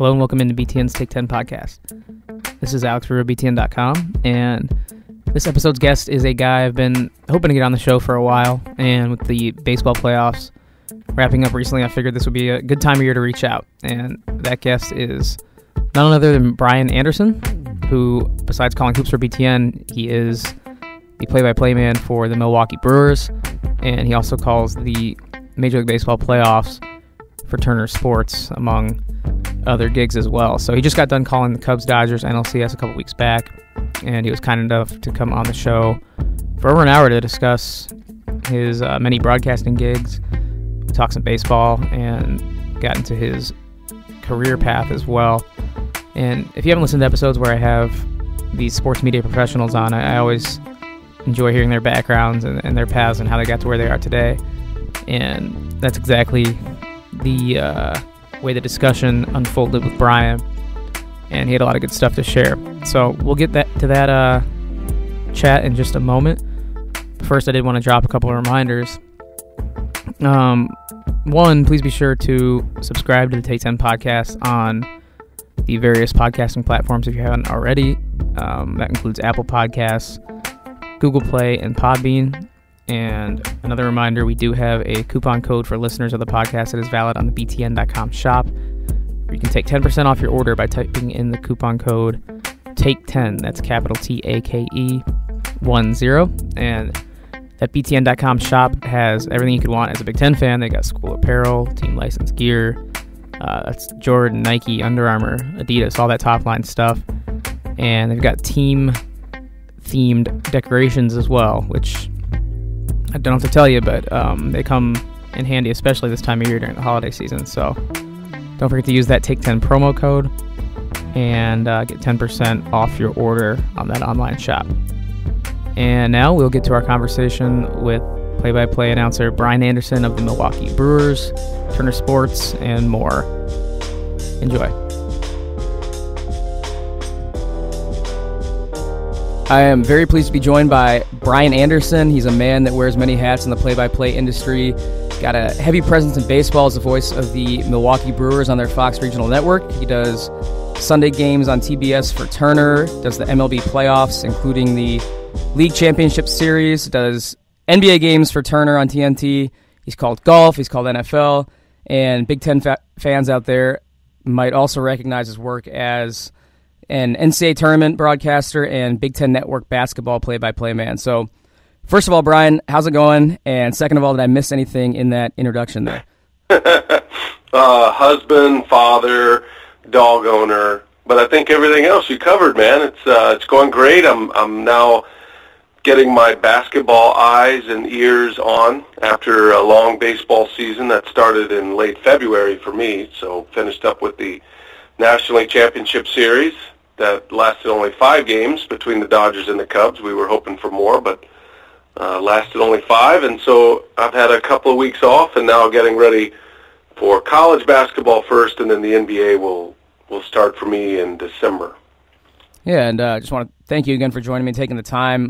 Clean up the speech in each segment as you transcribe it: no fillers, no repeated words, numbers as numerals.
Hello and welcome into BTN's Take 10 podcast. This is Alex Roux of BTN.com, and this episode's guest is a guy I've been hoping to get on the show for a while, and with the baseball playoffs wrapping up recently, I figured this would be a good time of year to reach out, and that guest is none other than Brian Anderson, who, besides calling hoops for BTN, he is the play-by-play man for the Milwaukee Brewers, and he also calls the Major League Baseball playoffs for Turner Sports, among other gigs as well. So he just got done calling the Cubs-Dodgers NLCS a couple weeks back, and he was kind enough to come on the show for over an hour to discuss his many broadcasting gigs, talk some baseball, and got into his career path as well. And if you haven't listened to episodes where I have these sports media professionals on, I always enjoy hearing their backgrounds and their paths and how they got to where they are today. And that's exactly the way the discussion unfolded with Brian, and he had a lot of good stuff to share. So we'll get to that chat in just a moment. First, I did want to drop a couple of reminders. One, please be sure to subscribe to the Take 10 podcast on the various podcasting platforms if you haven't already. That includes Apple Podcasts, Google Play, and Podbean. And another reminder, we do have a coupon code for listeners of the podcast that is valid on the BTN.com shop, where you can take 10% off your order by typing in the coupon code TAKE10. That's capital TAKE 10. And that BTN.com shop has everything you could want as a Big Ten fan. They got school apparel, team licensed gear. That's Jordan, Nike, Under Armour, Adidas, all that top line stuff. And they've got team-themed decorations as well, which I don't have to tell you, but they come in handy, especially this time of year during the holiday season. So don't forget to use that Take 10 promo code and get 10% off your order on that online shop. And now we'll get to our conversation with play-by-play announcer Brian Anderson of the Milwaukee Brewers, Turner Sports, and more. Enjoy. I am very pleased to be joined by Brian Anderson. He's a man that wears many hats in the play-by-play industry. Got a heavy presence in baseball as the voice of the Milwaukee Brewers on their Fox Regional Network. He does Sunday games on TBS for Turner, does the MLB playoffs, including the League Championship Series, does NBA games for Turner on TNT. He's called golf, he's called NFL, and Big Ten fans out there might also recognize his work as an NCAA tournament broadcaster and Big Ten Network basketball play-by-play man. So, first of all, Brian, how's it going? And second of all, did I miss anything in that introduction there? Husband, father, dog owner, but I think everything else you covered, man. It's going great. I'm now getting my basketball eyes and ears on after a long baseball season that started in late February for me. So finished up with the National League Championship Series. That lasted only 5 games between the Dodgers and the Cubs. We were hoping for more, but lasted only 5. And so I've had a couple of weeks off, and now getting ready for college basketball first, and then the NBA will start for me in December. Yeah, and I just want to thank you again for joining me and taking the time.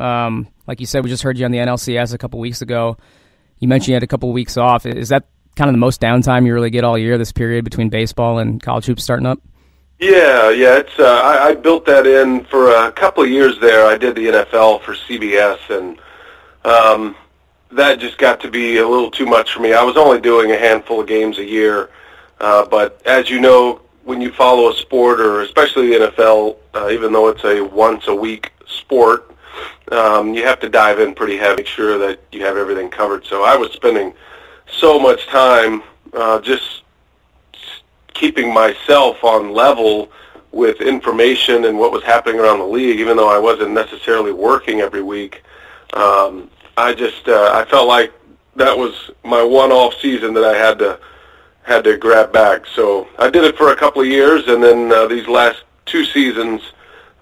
Like you said, we just heard you on the NLCS a couple weeks ago. You mentioned you had a couple of weeks off. Is that kind of the most downtime you really get all year, this period between baseball and college hoops starting up? Yeah. It's I built that in for a couple of years there. I did the NFL for CBS, and that just got to be a little too much for me. I was only doing a handful of games a year, but as you know, when you follow a sport, or especially the NFL, even though it's a once-a-week sport, you have to dive in pretty heavy, make sure that you have everything covered. So I was spending so much time just keeping myself on level with information and what was happening around the league, even though I wasn't necessarily working every week. I felt like that was my one-off season that I had to grab back. So I did it for a couple of years, and then these last 2 seasons,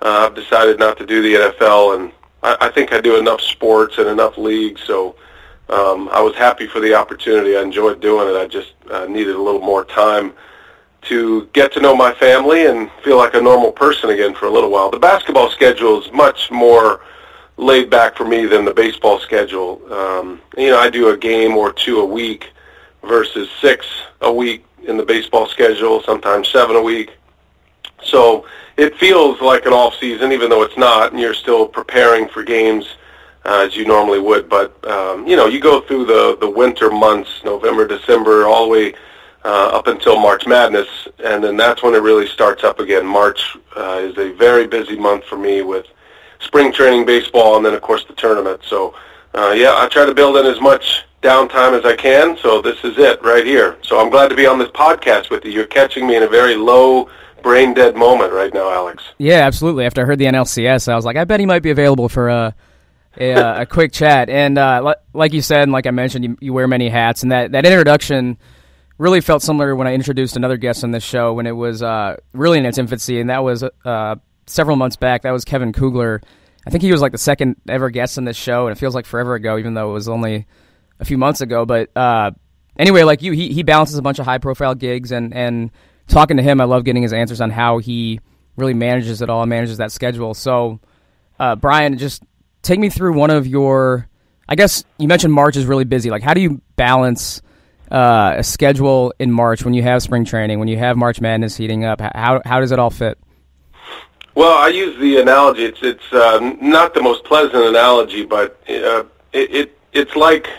I've decided not to do the NFL, and I think I do enough sports and enough leagues, so I was happy for the opportunity. I enjoyed doing it. I just needed a little more time to get to know my family and feel like a normal person again for a little while. The basketball schedule is much more laid back for me than the baseball schedule. I do a game or 2 a week versus 6 a week in the baseball schedule, sometimes 7 a week. So it feels like an off season, even though it's not, and you're still preparing for games as you normally would. But you go through the winter months, November, December, all the way up until March Madness, and then that's when it really starts up again. March is a very busy month for me with spring training baseball, and then of course the tournament. So I try to build in as much downtime as I can. So this is it right here. So I'm glad to be on this podcast with you. You're catching me in a very low, brain dead moment right now, Alex. Yeah, absolutely. After I heard the NLCS, I was like, I bet he might be available for a quick chat. And like you said, and like I mentioned, you wear many hats, and that introduction really felt similar when I introduced another guest on this show when it was really in its infancy, and that was several months back. That was Kevin Kugler. I think he was like the second ever guest on this show, and it feels like forever ago, even though it was only a few months ago. But anyway, like you, he balances a bunch of high-profile gigs, and talking to him, I love getting his answers on how he really manages it all and manages that schedule. So, Brian, just take me through one of your, I guess you mentioned March is really busy. Like, how do you balance a schedule in March when you have spring training, when you have March Madness heating up? How does it all fit? Well, I use the analogy. It's not the most pleasant analogy, but it's like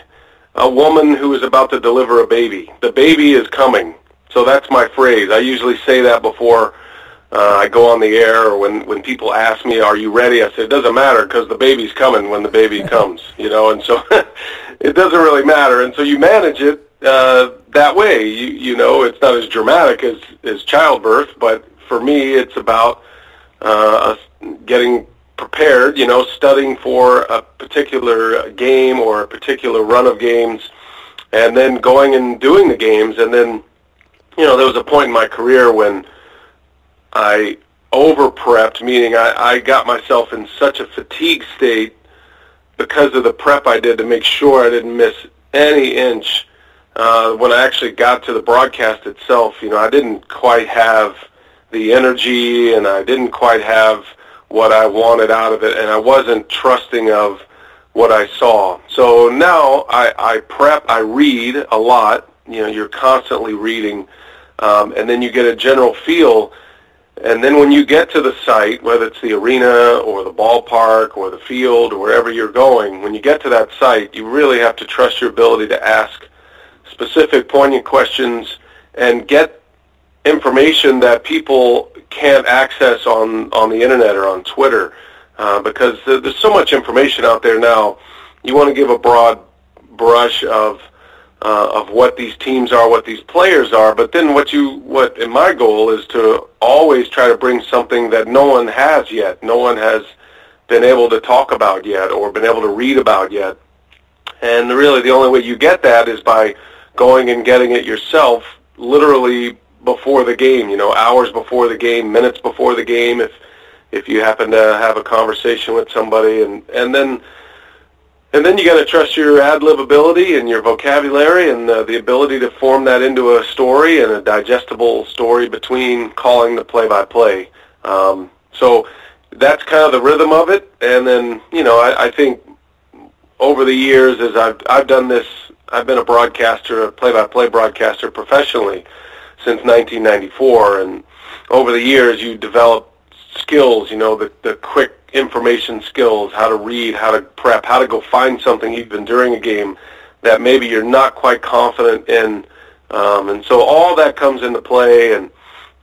a woman who is about to deliver a baby. The baby is coming. So that's my phrase. I usually say that before I go on the air, or when people ask me, are you ready? I say, it doesn't matter, because the baby's coming when the baby comes, and so it doesn't really matter. And so you manage it that way. It's not as dramatic as childbirth, but for me, it's about us getting prepared, studying for a particular game or a particular run of games, and then going and doing the games. And then, there was a point in my career when I over-prepped, meaning I got myself in such a fatigue state because of the prep I did to make sure I didn't miss any inch. When I actually got to the broadcast itself, I didn't quite have the energy, and I didn't quite have what I wanted out of it, and I wasn't trusting of what I saw. So now I prep, I read a lot. You're constantly reading, and then you get a general feel. And then when you get to the site, whether it's the arena or the ballpark or the field or wherever you're going, when you get to that site, you really have to trust your ability to ask specific, poignant questions and get information that people can't access on the internet or on Twitter, because there's so much information out there now. You want to give a broad brush of what these teams are, what these players are, but then and my goal is to always try to bring something that no one has yet, no one has been able to talk about yet or been able to read about yet. And really the only way you get that is by going and getting it yourself, literally before the game, hours before the game, minutes before the game, if you happen to have a conversation with somebody, and then you got to trust your ad-lib ability and your vocabulary and the ability to form that into a story and a digestible story between calling the play-by-play. So that's kind of the rhythm of it. And then, I think over the years, as I've done this, I've been a play-by-play broadcaster professionally since 1994. And over the years, you develop skills, the quick information skills, how to read, how to prep, how to go find something even during a game that maybe you're not quite confident in. And so all that comes into play. And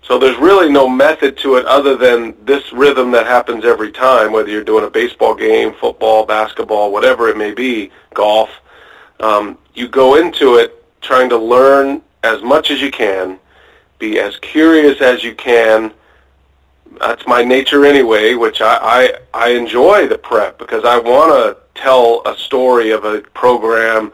so there's really no method to it other than this rhythm that happens every time, whether you're doing a baseball game, football, basketball, whatever it may be, golf. You go into it trying to learn as much as you can, be as curious as you can. That's my nature anyway, which I enjoy the prep because I want to tell a story of a program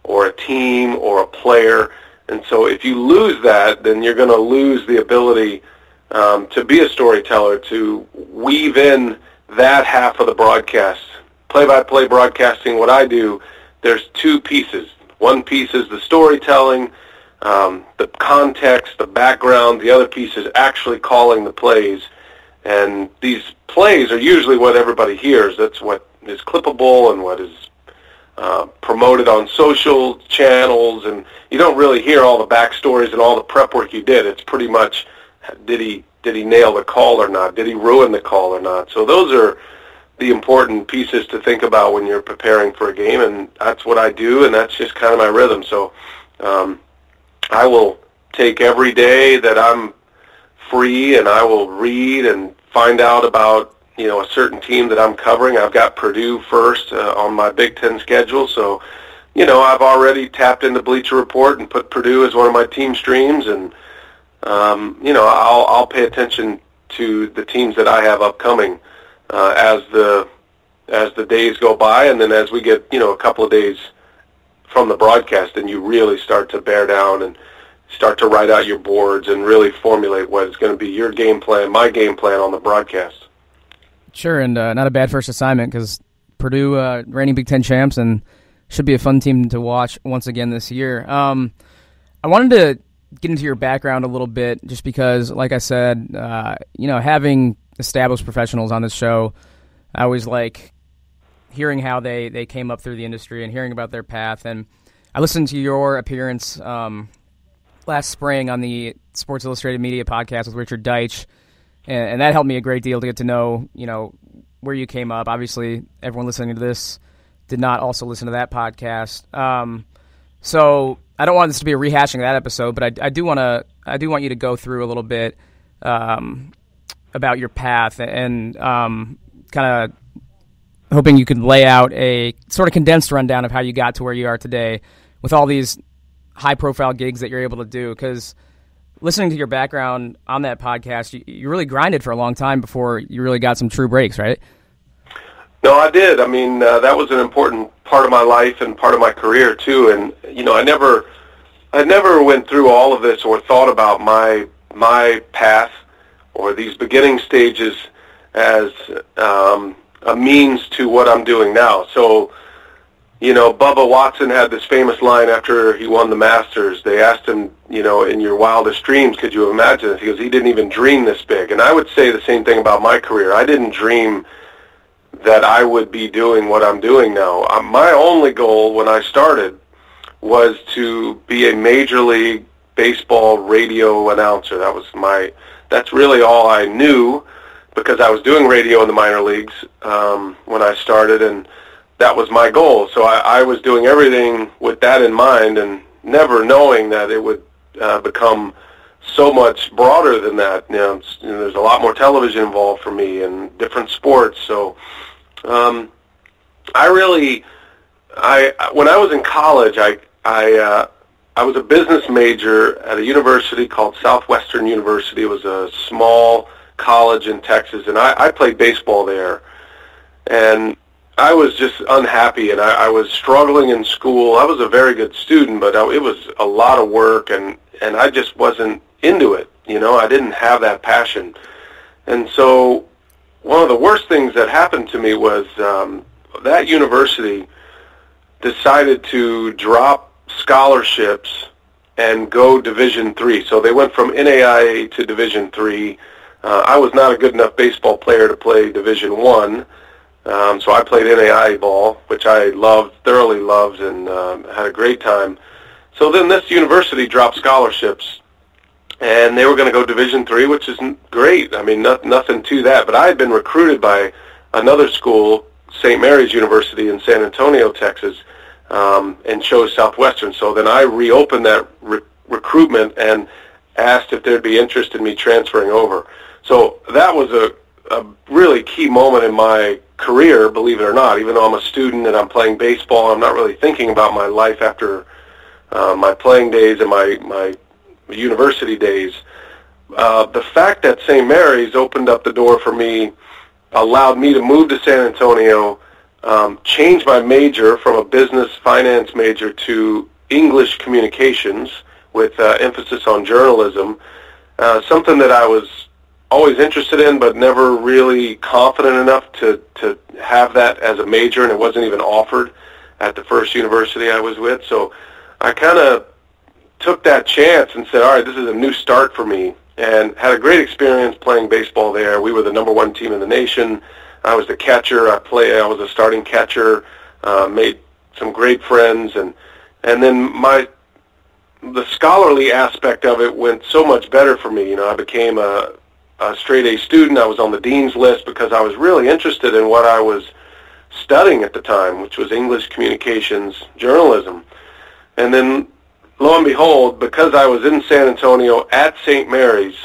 or a team or a player. And so if you lose that, then you're going to lose the ability to be a storyteller, to weave in that half of the broadcast. Play-by-play broadcasting, what I do, there's two pieces. One piece is the storytelling, the context, the background. The other piece is actually calling the plays. And these plays are usually what everybody hears. That's what is clippable and what is promoted on social channels. And you don't really hear all the backstories and all the prep work you did. It's pretty much, did he Did he nail the call or not? Did he ruin the call or not? So those are the important pieces to think about when you're preparing for a game, and that's what I do, and that's just kind of my rhythm. So I will take every day that I'm free, and I will read and find out about a certain team that I'm covering. I've got Purdue first on my Big Ten schedule, so I've already tapped into Bleacher Report and put Purdue as one of my team streams, and I'll pay attention to the teams that I have upcoming as the days go by, and then as we get a couple of days from the broadcast, and you really start to bear down and start to write out your boards and really formulate what is going to be your game plan, my game plan on the broadcast. Sure, and not a bad first assignment because Purdue reigning Big Ten champs and should be a fun team to watch once again this year. I wanted to get into your background a little bit just because, like I said, having established professionals on this show, I always like hearing how they came up through the industry and hearing about their path. And I listened to your appearance last spring on the Sports Illustrated Media podcast with Richard Deitch, and that helped me a great deal to get to know, where you came up. Obviously, everyone listening to this did not also listen to that podcast. So I don't want this to be a rehashing of that episode, but I do want you to go through a little bit about your path and kind of hoping you could lay out a sort of condensed rundown of how you got to where you are today with all these high-profile gigs that you're able to do. Because listening to your background on that podcast, you really grinded for a long time before you really got some true breaks, right? No, I did. I mean, that was an important part of my life and part of my career too. And I never went through all of this or thought about my path or these beginning stages as a means to what I'm doing now. So, Bubba Watson had this famous line after he won the Masters. They asked him, in your wildest dreams, could you imagine this? He goes, he didn't even dream this big. And I would say the same thing about my career. I didn't dream that I would be doing what I'm doing now. My only goal when I started was to be a Major League Baseball radio announcer. That's really all I knew, because I was doing radio in the minor leagues when I started, and that was my goal. So I was doing everything with that in mind, and never knowing that it would become so much broader than that. There's a lot more television involved for me and different sports. So when I was in college, I was a business major at a university called Southwestern University. It was a small college in Texas, and I played baseball there. And I was just unhappy, and I was struggling in school. I was a very good student, but it was a lot of work, and I just wasn't into it. I didn't have that passion. And so one of the worst things that happened to me was that university decided to drop scholarships and go Division III. So they went from NAIA to Division III. I was not a good enough baseball player to play Division I. So I played NAIA ball, which I thoroughly loved, and had a great time. So then this university dropped scholarships, and they were going to go Division III, which is great. I mean, nothing to that. But I had been recruited by another school, St. Mary's University in San Antonio, Texas, and chose Southwestern. So then I reopened that recruitment and asked if there'd be interest in me transferring over. So that was a really key moment in my career, believe it or not. Even though I'm a student and I'm playing baseball, I'm not really thinking about my life after my playing days and my university days. The fact that St. Mary's opened up the door for me allowed me to move to San Antonio, change my major from a business finance major to English communications with emphasis on journalism, something that I was always interested in, but never really confident enough to have that as a major, and it wasn't even offered at the first university I was with. So I kind of took that chance and said, all right, this is a new start for me, and had a great experience playing baseball there. We were the #1 team in the nation. I was the catcher. I was a starting catcher, made some great friends, and then the scholarly aspect of it went so much better for me. I became a a straight-A student. I was on the dean's list because I was really interested in what I was studying at the time, which was English communications journalism. And then, lo and behold, because I was in San Antonio at St. Mary's,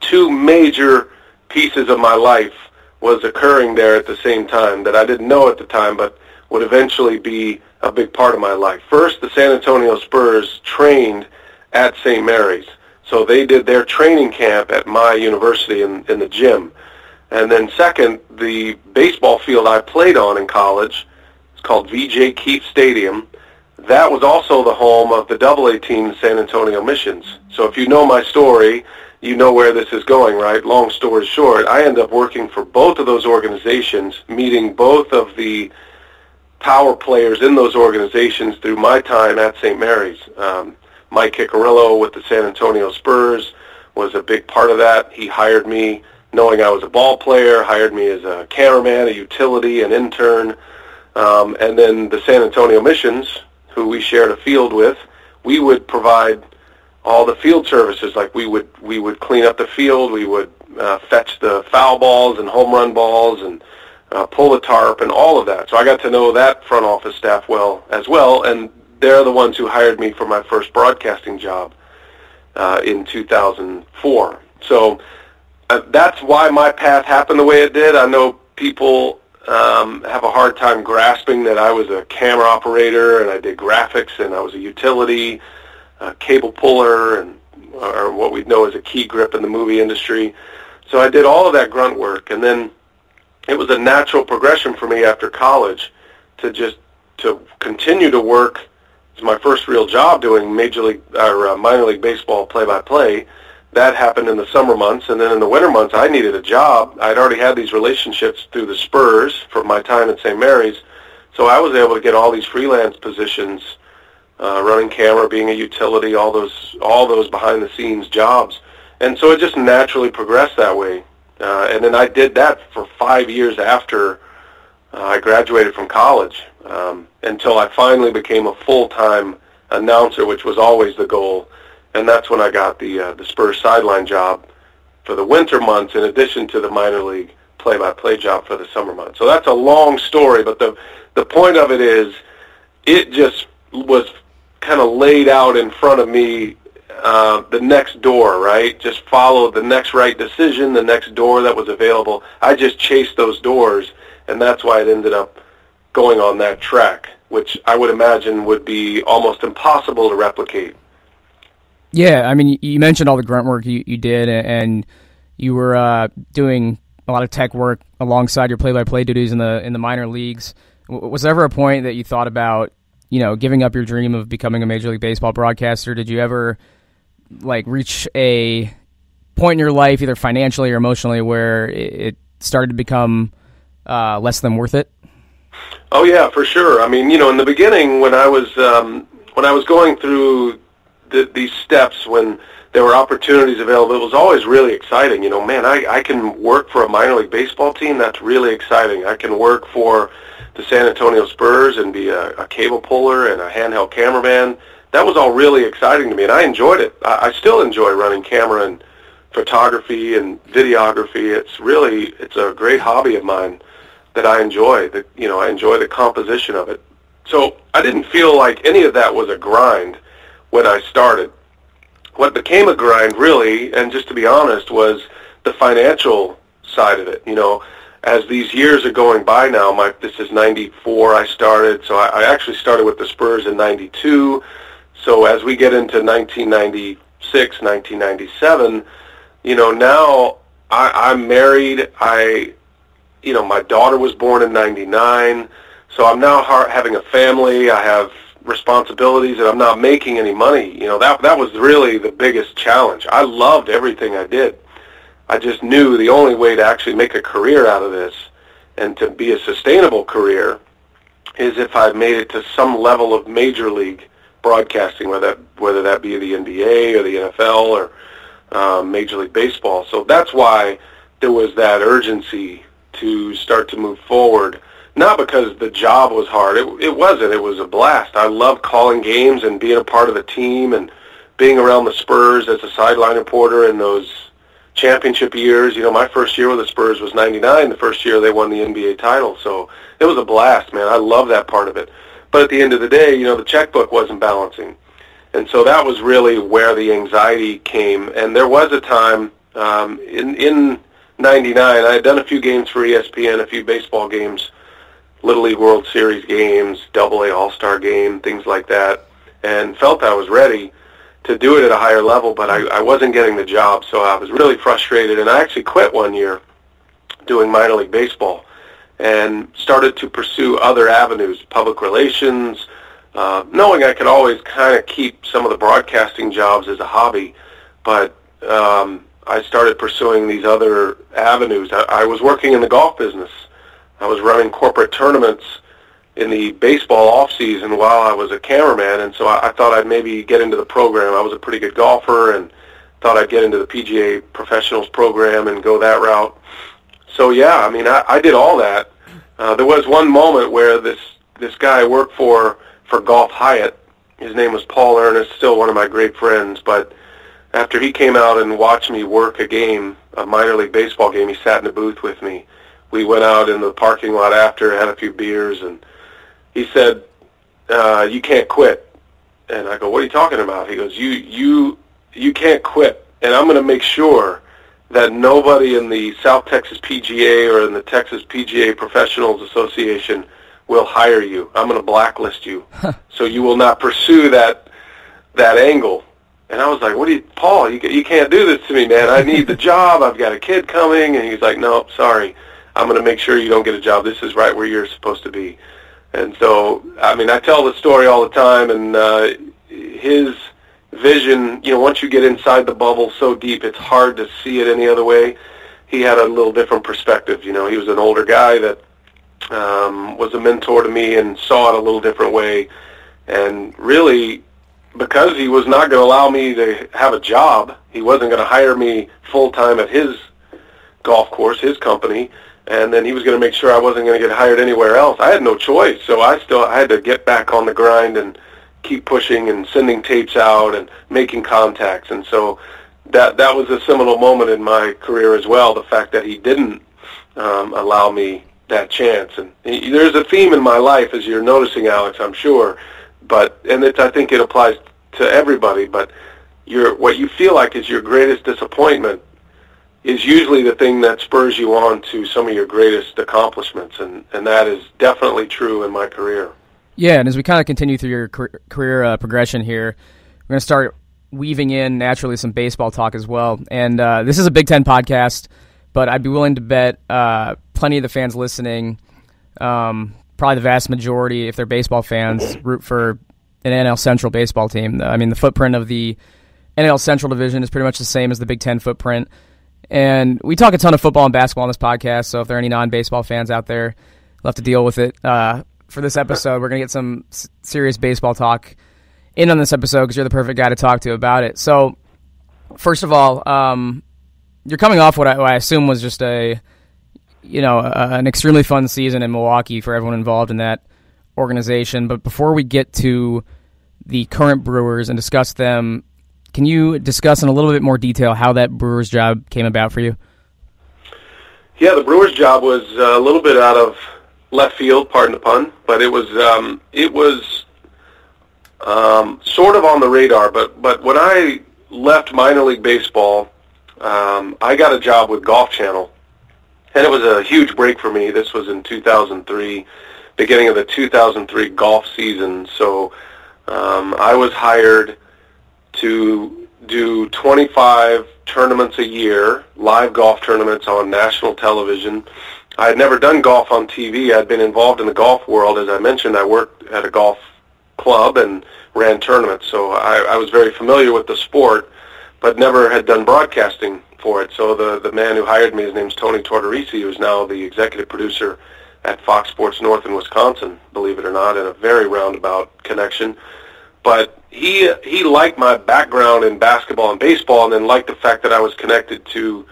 two major pieces of my life was occurring there at the same time that I didn't know at the time, but would eventually be a big part of my life. First, the San Antonio Spurs trained at St. Mary's. So they did their training camp at my university in the gym. And then second, the baseball field I played on in college, it's called V.J. Keefe Stadium. That was also the home of the AA team, San Antonio Missions. So if you know my story, you know where this is going, right? Long story short, I ended up working for both of those organizations, meeting both of the power players in those organizations through my time at St. Mary's. Mike Ciccarello with the San Antonio Spurs was a big part of that. He hired me knowing I was a ball player, hired me as a cameraman, a utility, an intern. And then the San Antonio Missions, who we shared a field with, we would provide all the field services. Like we would clean up the field, we would fetch the foul balls and home run balls and pull the tarp and all of that. So I got to know that front office staff well as well, and they're the ones who hired me for my first broadcasting job in 2004. So that's why my path happened the way it did. I know people have a hard time grasping that I was a camera operator and I did graphics and I was a utility, cable puller, and or what we know as a key grip in the movie industry. So I did all of that grunt work, and then it was a natural progression for me after college to continue to work. It was my first real job doing major league or minor league baseball play-by-play. That happened in the summer months, and then in the winter months I needed a job. I'd already had these relationships through the Spurs from my time at St. Mary's, so I was able to get all these freelance positions, running camera, being a utility, all those behind-the-scenes jobs. And so it just naturally progressed that way. And then I did that for 5 years after I graduated from college, until I finally became a full-time announcer, which was always the goal. And that's when I got the Spurs sideline job for the winter months, in addition to the minor league play-by-play job for the summer months. So that's a long story, but the point of it is, it just was kind of laid out in front of me, the next door, right? Just followed the next right decision, the next door that was available. I just chased those doors, and that's why it ended up going on that track, which I would imagine would be almost impossible to replicate. Yeah, I mean, you mentioned all the grunt work you did, and you were doing a lot of tech work alongside your play-by-play duties in the minor leagues. Was there ever a point that you thought about, giving up your dream of becoming a Major League Baseball broadcaster? Did you ever reach a point in your life, either financially or emotionally, where it started to become less than worth it? Oh yeah, for sure. I mean, in the beginning, when I was going through these steps, when there were opportunities available, it was always really exciting. Man, I can work for a minor league baseball team. That's really exciting. I can work for the San Antonio Spurs and be a cable puller and a handheld cameraman. That was all really exciting to me, and I enjoyed it. I still enjoy running camera and photography and videography. It's a great hobby of mine that I enjoy. I enjoy the composition of it. So I didn't feel like any of that was a grind when I started. What became a grind, really, and just to be honest, was the financial side of it. As these years are going by now, this is 94 I started, so I actually started with the Spurs in 92. So as we get into 1996, 1997, now I'm married. My daughter was born in 99, so I'm now having a family. I have responsibilities, and I'm not making any money. That was really the biggest challenge. I loved everything I did. I just knew the only way to actually make a career out of this and to be a sustainable career is if I made it to some level of major league broadcasting, whether that be the NBA or the NFL or Major League Baseball. So that's why there was that urgency to start to move forward. Not because the job was hard. It wasn't. It was a blast. I loved calling games and being a part of the team and being around the Spurs as a sideline reporter in those championship years. My first year with the Spurs was '99. The first year they won the NBA title. So it was a blast, man. I love that part of it. But at the end of the day, the checkbook wasn't balancing. And so that was really where the anxiety came. And there was a time in '99, I had done a few games for ESPN, a few baseball games, Little League World Series games, AA All-Star game, things like that, and felt I was ready to do it at a higher level, but I wasn't getting the job, so I was really frustrated, and I actually quit one year doing minor league baseball and started to pursue other avenues, public relations, knowing I could always kind of keep some of the broadcasting jobs as a hobby, but I started pursuing these other avenues. I was working in the golf business. I was running corporate tournaments in the baseball off-season while I was a cameraman, and so I thought I'd maybe get into the program. I was a pretty good golfer and thought I'd get into the PGA Professionals program and go that route. So, yeah, I did all that. There was one moment where this guy I worked for Golf Hyatt, his name was Paul Ernest, still one of my great friends, but after he came out and watched me work a game, a minor league baseball game, he sat in the booth with me. We went out in the parking lot after, had a few beers, and he said, you can't quit. And I go, what are you talking about? He goes, you can't quit, and I'm going to make sure that nobody in the South Texas PGA or in the Texas PGA Professionals Association will hire you. I'm going to blacklist you. So you will not pursue that angle. And I was like, Paul, you can't do this to me, man. I need the job. I've got a kid coming. And he's like, no, sorry. I'm going to make sure you don't get a job. This is right where you're supposed to be. And so, I tell the story all the time, and his vision, once you get inside the bubble so deep, it's hard to see it any other way. He had a little different perspective. He was an older guy that was a mentor to me and saw it a little different way. And really, because he was not going to allow me to have a job, he wasn't going to hire me full-time at his golf course, his company, and then he was going to make sure I wasn't going to get hired anywhere else. I had no choice, so I had to get back on the grind and keep pushing and sending tapes out and making contacts. And so that was a seminal moment in my career as well, the fact that he didn't allow me that chance. And there's a theme in my life, as you're noticing, Alex, I'm sure, I think it applies to everybody, but what you feel like is your greatest disappointment is usually the thing that spurs you on to some of your greatest accomplishments, and that is definitely true in my career. Yeah, and as we kind of continue through your career progression here, we're going to start weaving in naturally some baseball talk as well. And this is a Big Ten podcast, but I'd be willing to bet plenty of the fans listening, probably the vast majority, if they're baseball fans, root for an NL Central baseball team. The footprint of the NL Central division is pretty much the same as the Big Ten footprint. And we talk a ton of football and basketball on this podcast, so if there are any non-baseball fans out there, we'll have to deal with it. For this episode, we're going to get some serious baseball talk in on this episode because you're the perfect guy to talk to about it. So, first of all, you're coming off what I assume was just an extremely fun season in Milwaukee for everyone involved in that organization. But before we get to the current Brewers and discuss them, can you discuss in a little bit more detail how that Brewers job came about for you? Yeah, the Brewers job was a little bit out of left field, pardon the pun, but it was sort of on the radar. But when I left minor league baseball, I got a job with Golf Channel, and it was a huge break for me. This was in 2003, beginning of the 2003 golf season. So I was hired to do 25 tournaments a year, live golf tournaments on national television. I had never done golf on TV. I'd been involved in the golf world. As I mentioned, I worked at a golf club and ran tournaments, so I was very familiar with the sport, but never had done broadcasting for it. So the man who hired me, his name's Tony Tortorisi, who's now the executive producer at Fox Sports North in Wisconsin, believe it or not, in a very roundabout connection. But he liked my background in basketball and baseball, and then liked the fact that I was connected to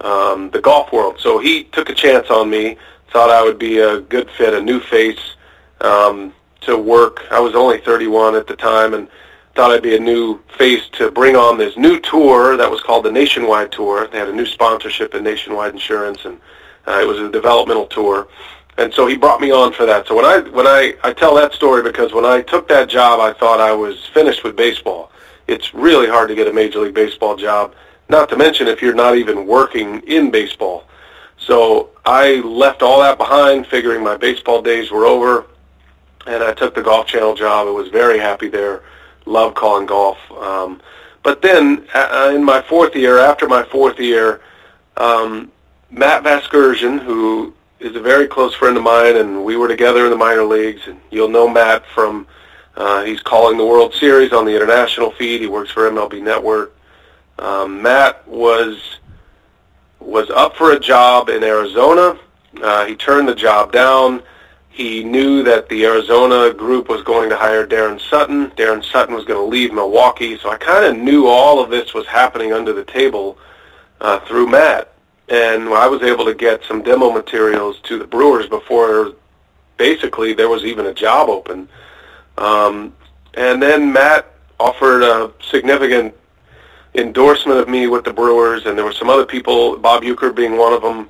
the golf world. So he took a chance on me, thought I would be a good fit, a new face to work. I was only 31 at the time, and thought I'd be a new face to bring on this new tour that was called the Nationwide Tour. They had a new sponsorship in Nationwide Insurance, and it was a developmental tour. And so he brought me on for that. So when I tell that story because when I took that job, I thought I was finished with baseball. It's really hard to get a Major League Baseball job, not to mention if you're not even working in baseball. So I left all that behind, figuring my baseball days were over, and I took the Golf Channel job. I was very happy there. Love calling golf. But then in my fourth year, after my fourth year, Matt Vasgersian, who is a very close friend of mine, and we were together in the minor leagues, and you'll know Matt from, he's calling the World Series on the international feed. He works for MLB Network. Matt was up for a job in Arizona. He turned the job down. He knew that the Arizona group was going to hire Darren Sutton. Darren Sutton was going to leave Milwaukee. So I kind of knew all of this was happening under the table through Matt. And I was able to get some demo materials to the Brewers before basically there was even a job open. And then Matt offered a significant endorsement of me with the Brewers, and there were some other people, Bob Euchre being one of them,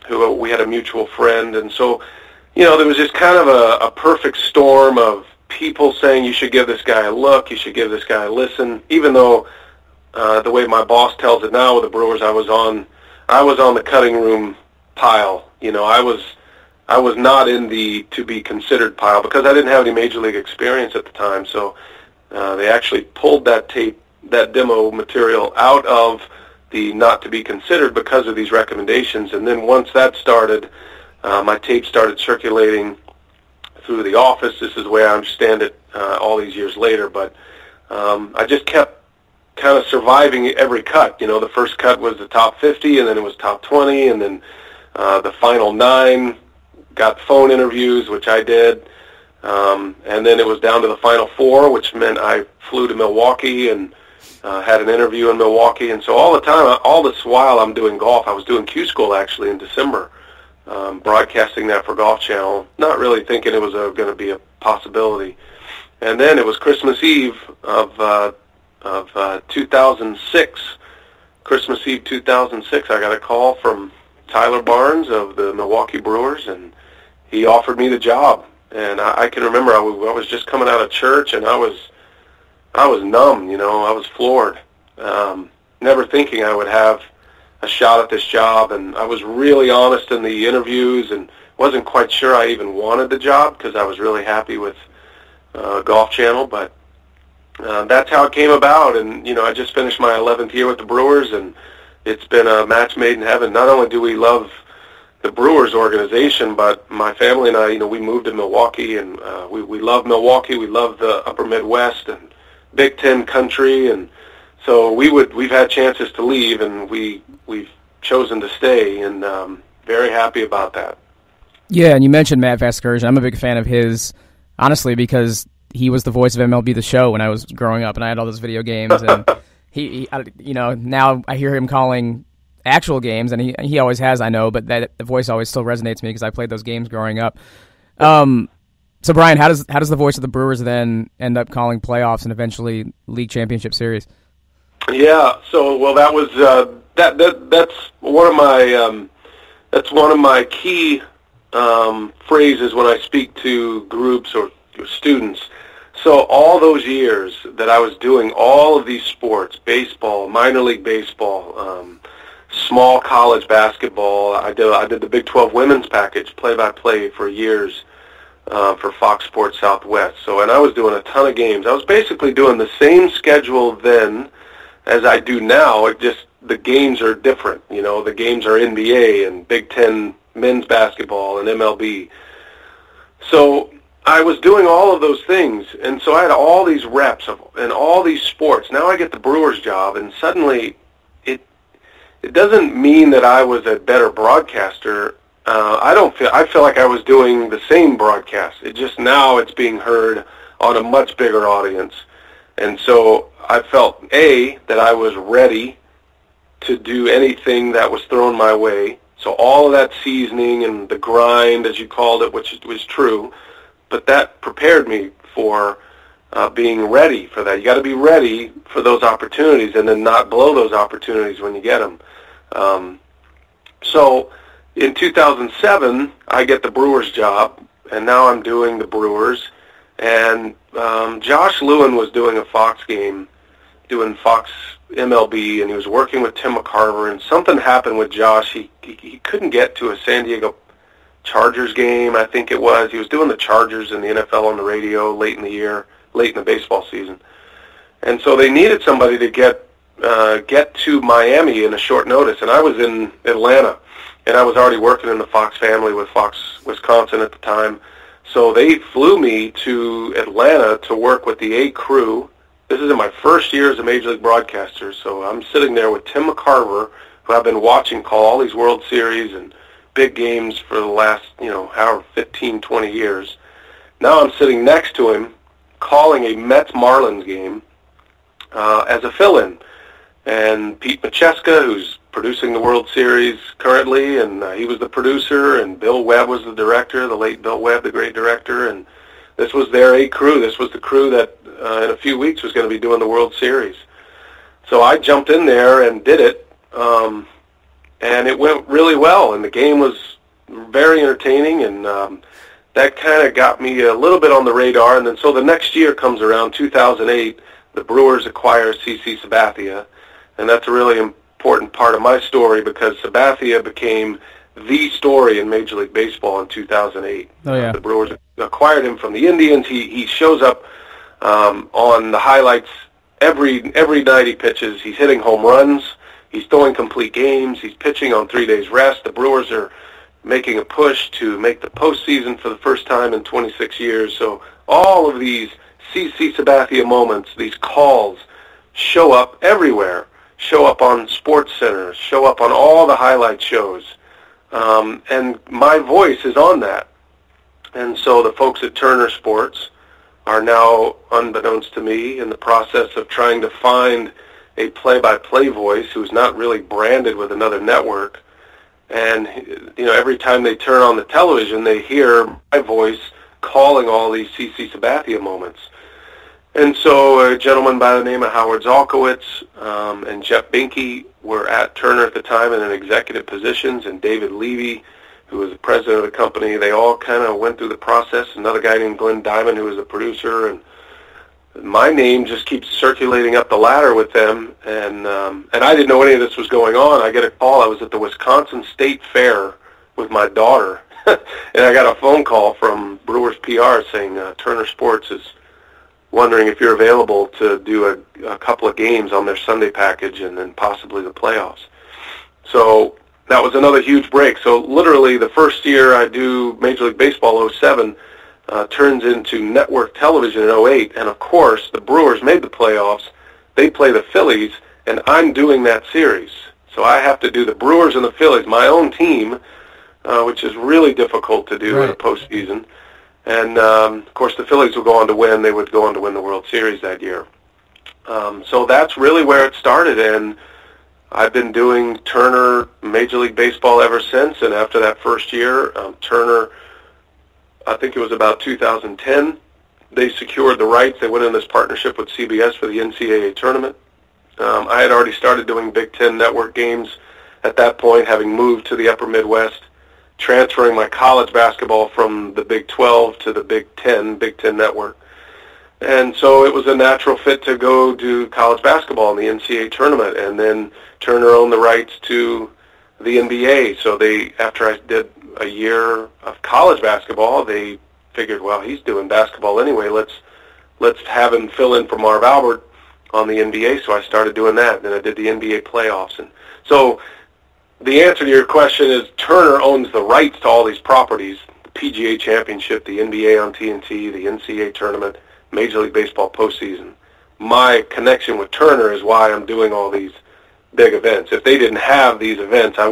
who we had a mutual friend. And so, there was just kind of a perfect storm of people saying you should give this guy a look, you should give this guy a listen, even though the way my boss tells it now with the Brewers, I was on the cutting room pile. I was not in the to be considered pile because I didn't have any Major League experience at the time. So they actually pulled that tape, that demo material out of the not to be considered because of these recommendations. And then once that started, my tape started circulating through the office. This is the way I understand it all these years later. But I just kept kind of surviving every cut. The first cut was the top 50, and then it was top 20, and then the final 9 got phone interviews, which I did. And then it was down to the final 4, which meant I flew to Milwaukee and had an interview in Milwaukee. And so all this while I'm doing golf, I was doing Q School actually in December, broadcasting that for Golf Channel, not really thinking it was going to be a possibility. And then it was Christmas Eve of 2006. Christmas Eve 2006, I got a call from Tyler Barnes of the Milwaukee Brewers, and he offered me the job. And I can remember I was just coming out of church, and I was numb, I was floored, never thinking I would have a shot at this job. And I was really honest in the interviews and wasn't quite sure I even wanted the job because I was really happy with Golf Channel. But that's how it came about. And, I just finished my 11th year with the Brewers, and it's been a match made in heaven. Not only do we love the Brewers organization, but my family and I, we moved to Milwaukee, and we love Milwaukee. We love the upper Midwest and Big Ten country, and so we've had chances to leave, and we've chosen to stay, and very happy about that. Yeah, and you mentioned Matt Vasgersian. I'm a big fan of his, honestly, because he was the voice of MLB The Show when I was growing up, and I had all those video games, and he now I hear him calling actual games, and he always has, I know, but that the voice always still resonates me because I played those games growing up. So Brian, how does the voice of the Brewers then end up calling playoffs and eventually league championship series? Yeah, so that was that's one of my key phrases when I speak to groups or students. So all those years that I was doing all of these sports, baseball, minor league baseball, small college basketball, I did the Big 12 women's package, play-by-play for years for Fox Sports Southwest. So, and I was doing a ton of games. I was basically doing the same schedule then as I do now. It just, the games are different. The games are NBA and Big Ten men's basketball and MLB. So I was doing all of those things, and so I had all these reps in all these sports. Now I get the Brewers job, and suddenly it doesn't mean that I was a better broadcaster. I feel like I was doing the same broadcast. It just now it's being heard on a much bigger audience. And so I felt, that I was ready to do anything that was thrown my way. So all of that seasoning and the grind, as you called it, which was true, but that prepared me for being ready for that. You got to be ready for those opportunities and then not blow those opportunities when you get them. So in 2007, I get the Brewers job, and now I'm doing the Brewers. And Josh Lewin was doing a Fox game, doing Fox MLB, and he was working with Tim McCarver, and something happened with Josh. He couldn't get to a San Diego Chargers game, I think it was. He was doing the Chargers in the NFL on the radio late in the year, late in the baseball season. And so they needed somebody to get to Miami in a short notice, and I was in Atlanta, and I was already working in the Fox family with Fox Wisconsin at the time. So they flew me to Atlanta to work with the A crew. This is in my first year as a Major League broadcaster, so I'm sitting there with Tim McCarver, who I've been watching call all these World Series and big games for the last, however, 15, 20 years. Now I'm sitting next to him calling a Mets-Marlins game as a fill-in. And Pete Macheska, who's producing the World Series currently, and he was the producer, and Bill Webb was the director, the late Bill Webb, the great director, and this was their A crew. This was the crew that in a few weeks was going to be doing the World Series. So I jumped in there and did it, and it went really well, and the game was very entertaining, and that kind of got me a little bit on the radar. And then so the next year comes around, 2008, the Brewers acquire CC Sabathia, and that's a really important part of my story because Sabathia became the story in Major League Baseball in 2008. Oh, yeah. The Brewers acquired him from the Indians. He shows up on the highlights every night he pitches. He's hitting home runs. He's throwing complete games. He's pitching on 3 days rest. The Brewers are making a push to make the postseason for the first time in 26 years. So all of these CC Sabathia moments, these calls, show up everywhere. Show up on Sports Center, show up on all the highlight shows, and my voice is on that. And so the folks at Turner Sports are now, unbeknownst to me, in the process of trying to find a play-by-play voice who's not really branded with another network. And every time they turn on the television, they hear my voice calling all these CC Sabathia moments. And so a gentleman by the name of Howard Zalkowitz and Jeff Binke were at Turner at the time in executive positions, and David Levy, who was the president of the company, they all kind of went through the process. Another guy named Glenn Diamond, who was the producer, and my name just keeps circulating up the ladder with them. And I didn't know any of this was going on. I get a call. I was at the Wisconsin State Fair with my daughter, and I got a phone call from Brewers PR saying Turner Sports is wondering if you're available to do a couple of games on their Sunday package and then possibly the playoffs. So that was another huge break. So literally the first year I do Major League Baseball, 07, turns into network television in 08. And of course, the Brewers made the playoffs. They play the Phillies, and I'm doing that series. So I have to do the Brewers and the Phillies, my own team, which is really difficult to do in a postseason. And, of course, the Phillies would go on to win. They would go on to win the World Series that year. So that's really where it started, and I've been doing Turner Major League Baseball ever since. And after that first year, Turner, I think it was about 2010, they secured the rights. They went in this partnership with CBS for the NCAA tournament. I had already started doing Big Ten network games at that point, having moved to the upper Midwest, transferring my college basketball from the Big 12 to the Big 10 network. And so it was a natural fit to go do college basketball in the NCAA tournament. And then Turner owned the rights to the NBA. So after I did a year of college basketball, they figured, well, he's doing basketball anyway. Let's have him fill in for Marv Albert on the NBA. So I started doing that. Then I did the NBA playoffs. And so the answer to your question is Turner owns the rights to all these properties, the PGA Championship, the NBA on TNT, the NCAA tournament, Major League Baseball postseason. My connection with Turner is why I'm doing all these big events. If they didn't have these events, they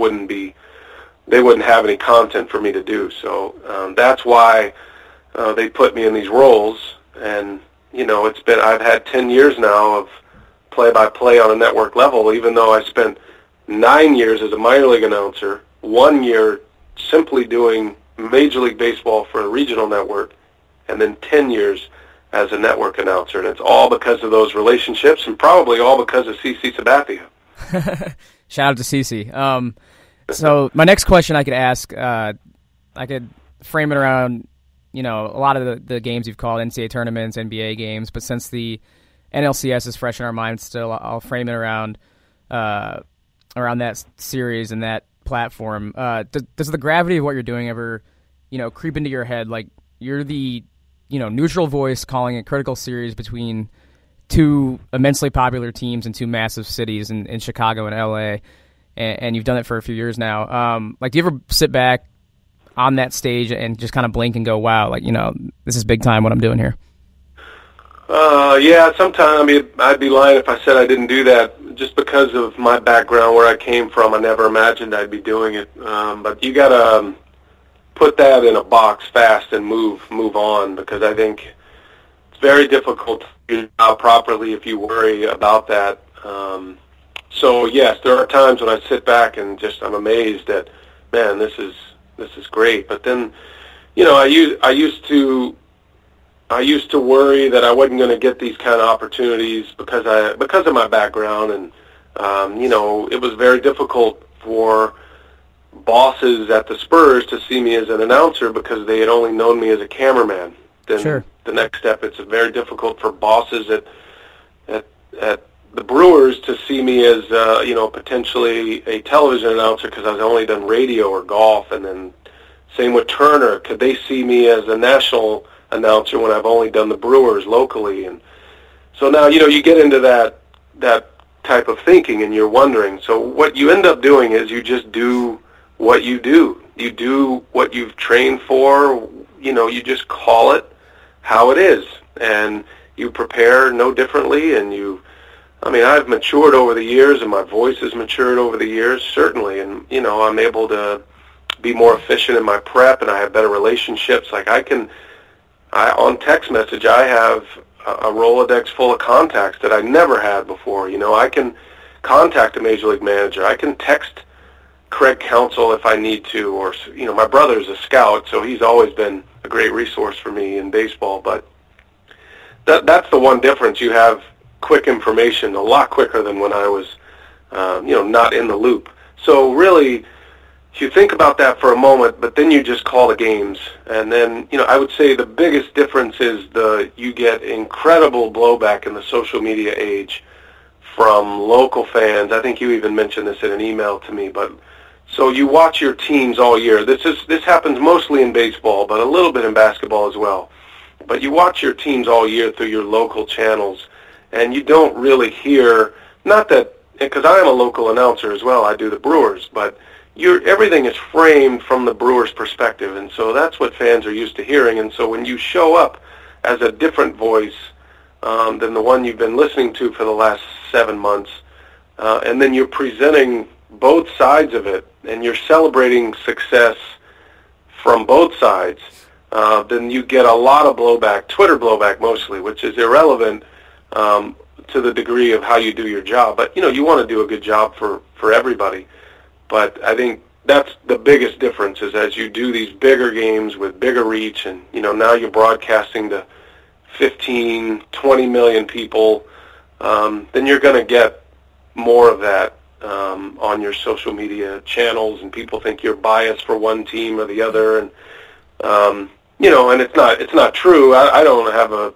wouldn't have any content for me to do. So that's why they put me in these roles. And, I've had 10 years now of play-by-play on a network level, even though I spent 9 years as a minor league announcer, 1 year simply doing Major League Baseball for a regional network, and then 10 years as a network announcer, and it's all because of those relationships, and probably all because of CC Sabathia. Shout out to CC. So my next question I could ask, I could frame it around, a lot of the games you've called, NCAA tournaments, NBA games, but since the NLCS is fresh in our minds still, I'll frame it around that series and that platform. Does the gravity of what you're doing ever, creep into your head? Like, you're the, neutral voice calling a critical series between two immensely popular teams in two massive cities in Chicago and LA, and you've done it for a few years now. Do you ever sit back on that stage and just kind of blink and go, wow, this is big time what I'm doing here? Yeah, sometimes. I mean, I'd be lying if I said I didn't do that. Just because of my background, where I came from, I never imagined I'd be doing it. But you got to put that in a box fast and move on, because I think it's very difficult to do your job properly if you worry about that. So yes, there are times when I sit back and I'm amazed that, man, this is great. But then, I used to worry that I wasn't going to get these kind of opportunities because of my background, and it was very difficult for bosses at the Spurs to see me as an announcer because they had only known me as a cameraman. Then sure. The next step, it's very difficult for bosses at the Brewers to see me as potentially a television announcer because I've only done radio or golf, and then same with Turner. Could they see me as a national announcer when I've only done the Brewers locally? And so now you get into that type of thinking, and you're wondering. So what you end up doing is you just do what you do. You do what you've trained for. You just call it how it is, and you prepare no differently. And I've matured over the years, and my voice has matured over the years, certainly. And I'm able to be more efficient in my prep, and I have better relationships. Like on text message, I have a Rolodex full of contacts that I never had before. I can contact a Major League manager. I can text Craig Counsell if I need to, or my brother's a scout, so he's always been a great resource for me in baseball. But that's the one difference. You have quick information, a lot quicker than when I was, not in the loop. So really, if you think about that for a moment, but then you just call the games, and then I would say the biggest difference is you get incredible blowback in the social media age from local fans. I think you even mentioned this in an email to me, but so you watch your teams all year. This happens mostly in baseball, but a little bit in basketball as well. But you watch your teams all year through your local channels, and you don't really hear, not that, because I am a local announcer as well, I do the Brewers, but everything is framed from the Brewers' perspective, and so that's what fans are used to hearing. And so when you show up as a different voice than the one you've been listening to for the last 7 months, and then you're presenting both sides of it, and you're celebrating success from both sides, then you get a lot of blowback, Twitter blowback mostly, which is irrelevant to the degree of how you do your job. But, you want to do a good job for everybody. But I think that's the biggest difference, is as you do these bigger games with bigger reach, and, now you're broadcasting to 15, 20 million people, then you're going to get more of that on your social media channels, and people think you're biased for one team or the other, and and it's not true. I don't have a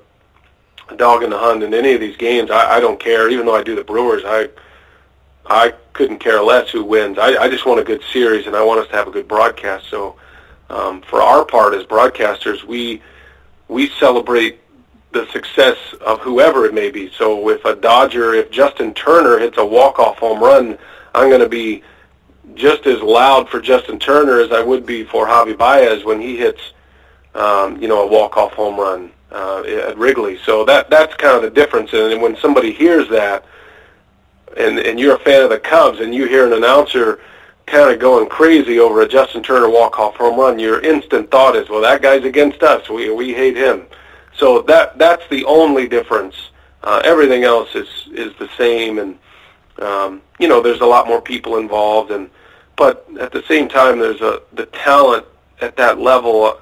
dog in the hunt in any of these games. I don't care, even though I do the Brewers. I couldn't care less who wins. I just want a good series, and I want us to have a good broadcast. So for our part as broadcasters, we celebrate the success of whoever it may be. So if Justin Turner hits a walk-off home run, I'm going to be just as loud for Justin Turner as I would be for Javi Baez when he hits, a walk-off home run at Wrigley. So that's kind of the difference. And when somebody hears that, and you're a fan of the Cubs, and you hear an announcer kind of going crazy over a Justin Turner walk-off home run, your instant thought is, well, that guy's against us. We hate him. So that's the only difference. Everything else is the same, and there's a lot more people involved, but at the same time, there's the talent at that level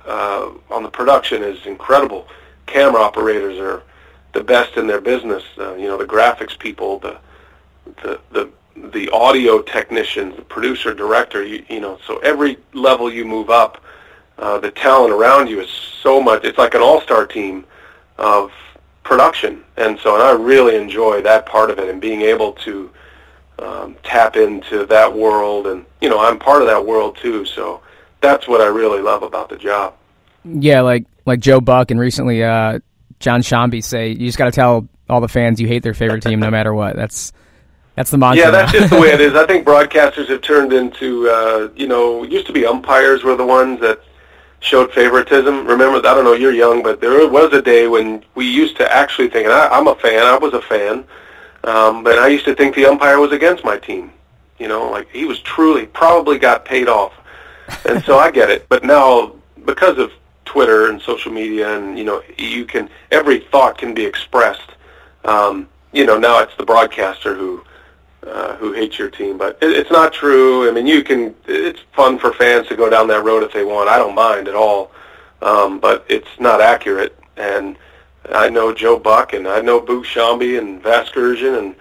on the production is incredible. camera operators are the best in their business. The graphics people, the audio technicians, the producer, director. So every level you move up, the talent around you is so much. It's like an all-star team of production, and I really enjoy that part of it and being able to tap into that world, and I'm part of that world too. So that's what I really love about the job. Yeah, like Joe Buck and recently John Shambi say, you just got to tell all the fans you hate their favorite team no matter what. That's the mantra. Yeah, that's just the way it is. I think broadcasters have turned into, it used to be umpires were the ones that showed favoritism. Remember, I don't know, you're young, but there was a day when we used to actually think, and I'm a fan, I was a fan, but I used to think the umpire was against my team. Like he was probably got paid off. And so I get it. But now, because of Twitter and social media, and every thought can be expressed. Now it's the broadcaster who hates your team, but it's not true. I mean, it's fun for fans to go down that road if they want. I don't mind at all, but it's not accurate. And I know Joe Buck, and I know Boo Shambi and Vasgersian, and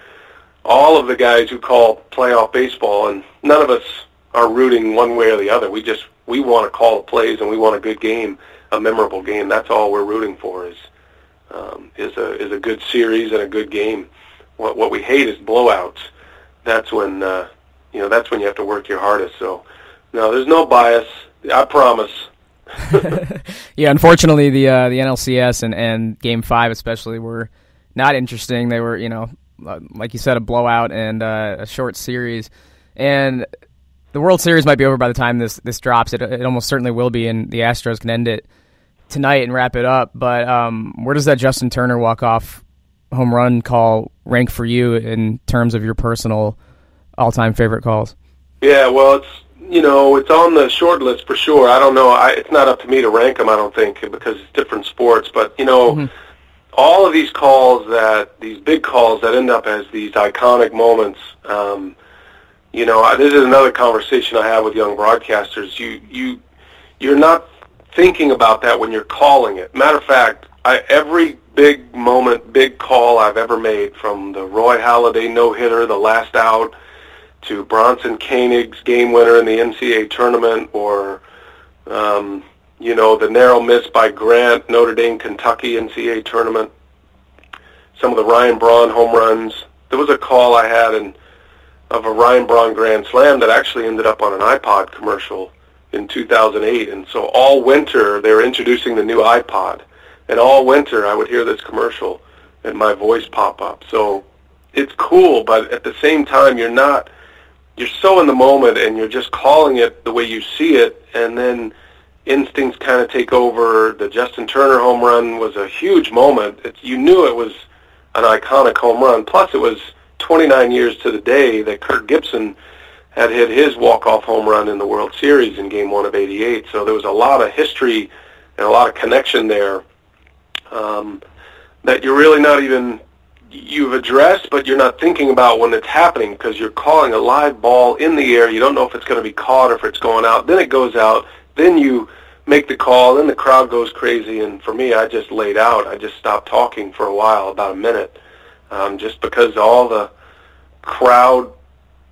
all of the guys who call playoff baseball, and none of us are rooting one way or the other. We want to call the plays, and we want a good game, a memorable game. That's all we're rooting for is a good series and a good game. What we hate is blowouts. That's when you have to work your hardest. So no, there's no bias. I promise. Yeah, unfortunately, the NLCS and Game 5 especially were not interesting. They were, like you said, a blowout and a short series. And the World Series might be over by the time this drops. It almost certainly will be, and the Astros can end it tonight and wrap it up. But where does that Justin Turner walk-off home run call rank for you in terms of your personal all-time favorite calls? Yeah, well, it's on the short list for sure. I don't know. It's not up to me to rank them, I don't think, because it's different sports. But, all of these calls these big calls that end up as these iconic moments, this is another conversation I have with young broadcasters. You're not thinking about that when you're calling it. Matter of fact, every big moment, big call I've ever made, from the Roy Halladay no-hitter, the last out, to Bronson Koenig's game winner in the NCAA tournament, or, the narrow miss by Grant, Notre Dame, Kentucky NCAA tournament, some of the Ryan Braun home runs. There was a call I had of a Ryan Braun grand slam that actually ended up on an iPod commercial in 2008. And so all winter they were introducing the new iPod, and all winter I would hear this commercial and my voice pop up. So it's cool, but at the same time you're so in the moment, and you're just calling it the way you see it, and then instincts kind of take over. The Justin Turner home run was a huge moment. You knew it was an iconic home run. Plus, it was 29 years to the day that Kirk Gibson had hit his walk-off home run in the World Series in Game 1 of '88. So there was a lot of history and a lot of connection there that you're really not even, you've addressed, but you're not thinking about when it's happening, because you're calling a live ball in the air. You don't know if it's going to be caught or if it's going out. Then it goes out. Then you make the call. Then the crowd goes crazy. And for me, I just laid out. I just stopped talking for a while, about a minute, just because all the crowd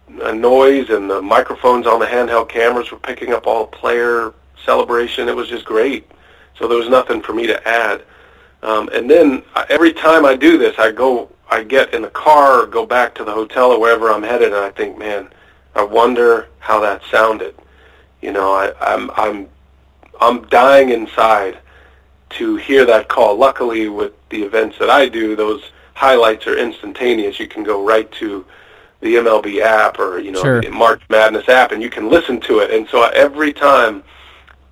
noise and the microphones on the handheld cameras were picking up all player celebration. It was just great. So there was nothing for me to add. And then every time I do this, I get in the car or go back to the hotel or wherever I'm headed, and I think, man, I wonder how that sounded. I'm dying inside to hear that call. Luckily, with the events that I do, those highlights are instantaneous. You can go right to the MLB app or, Sure. the March Madness app, and you can listen to it. And so every time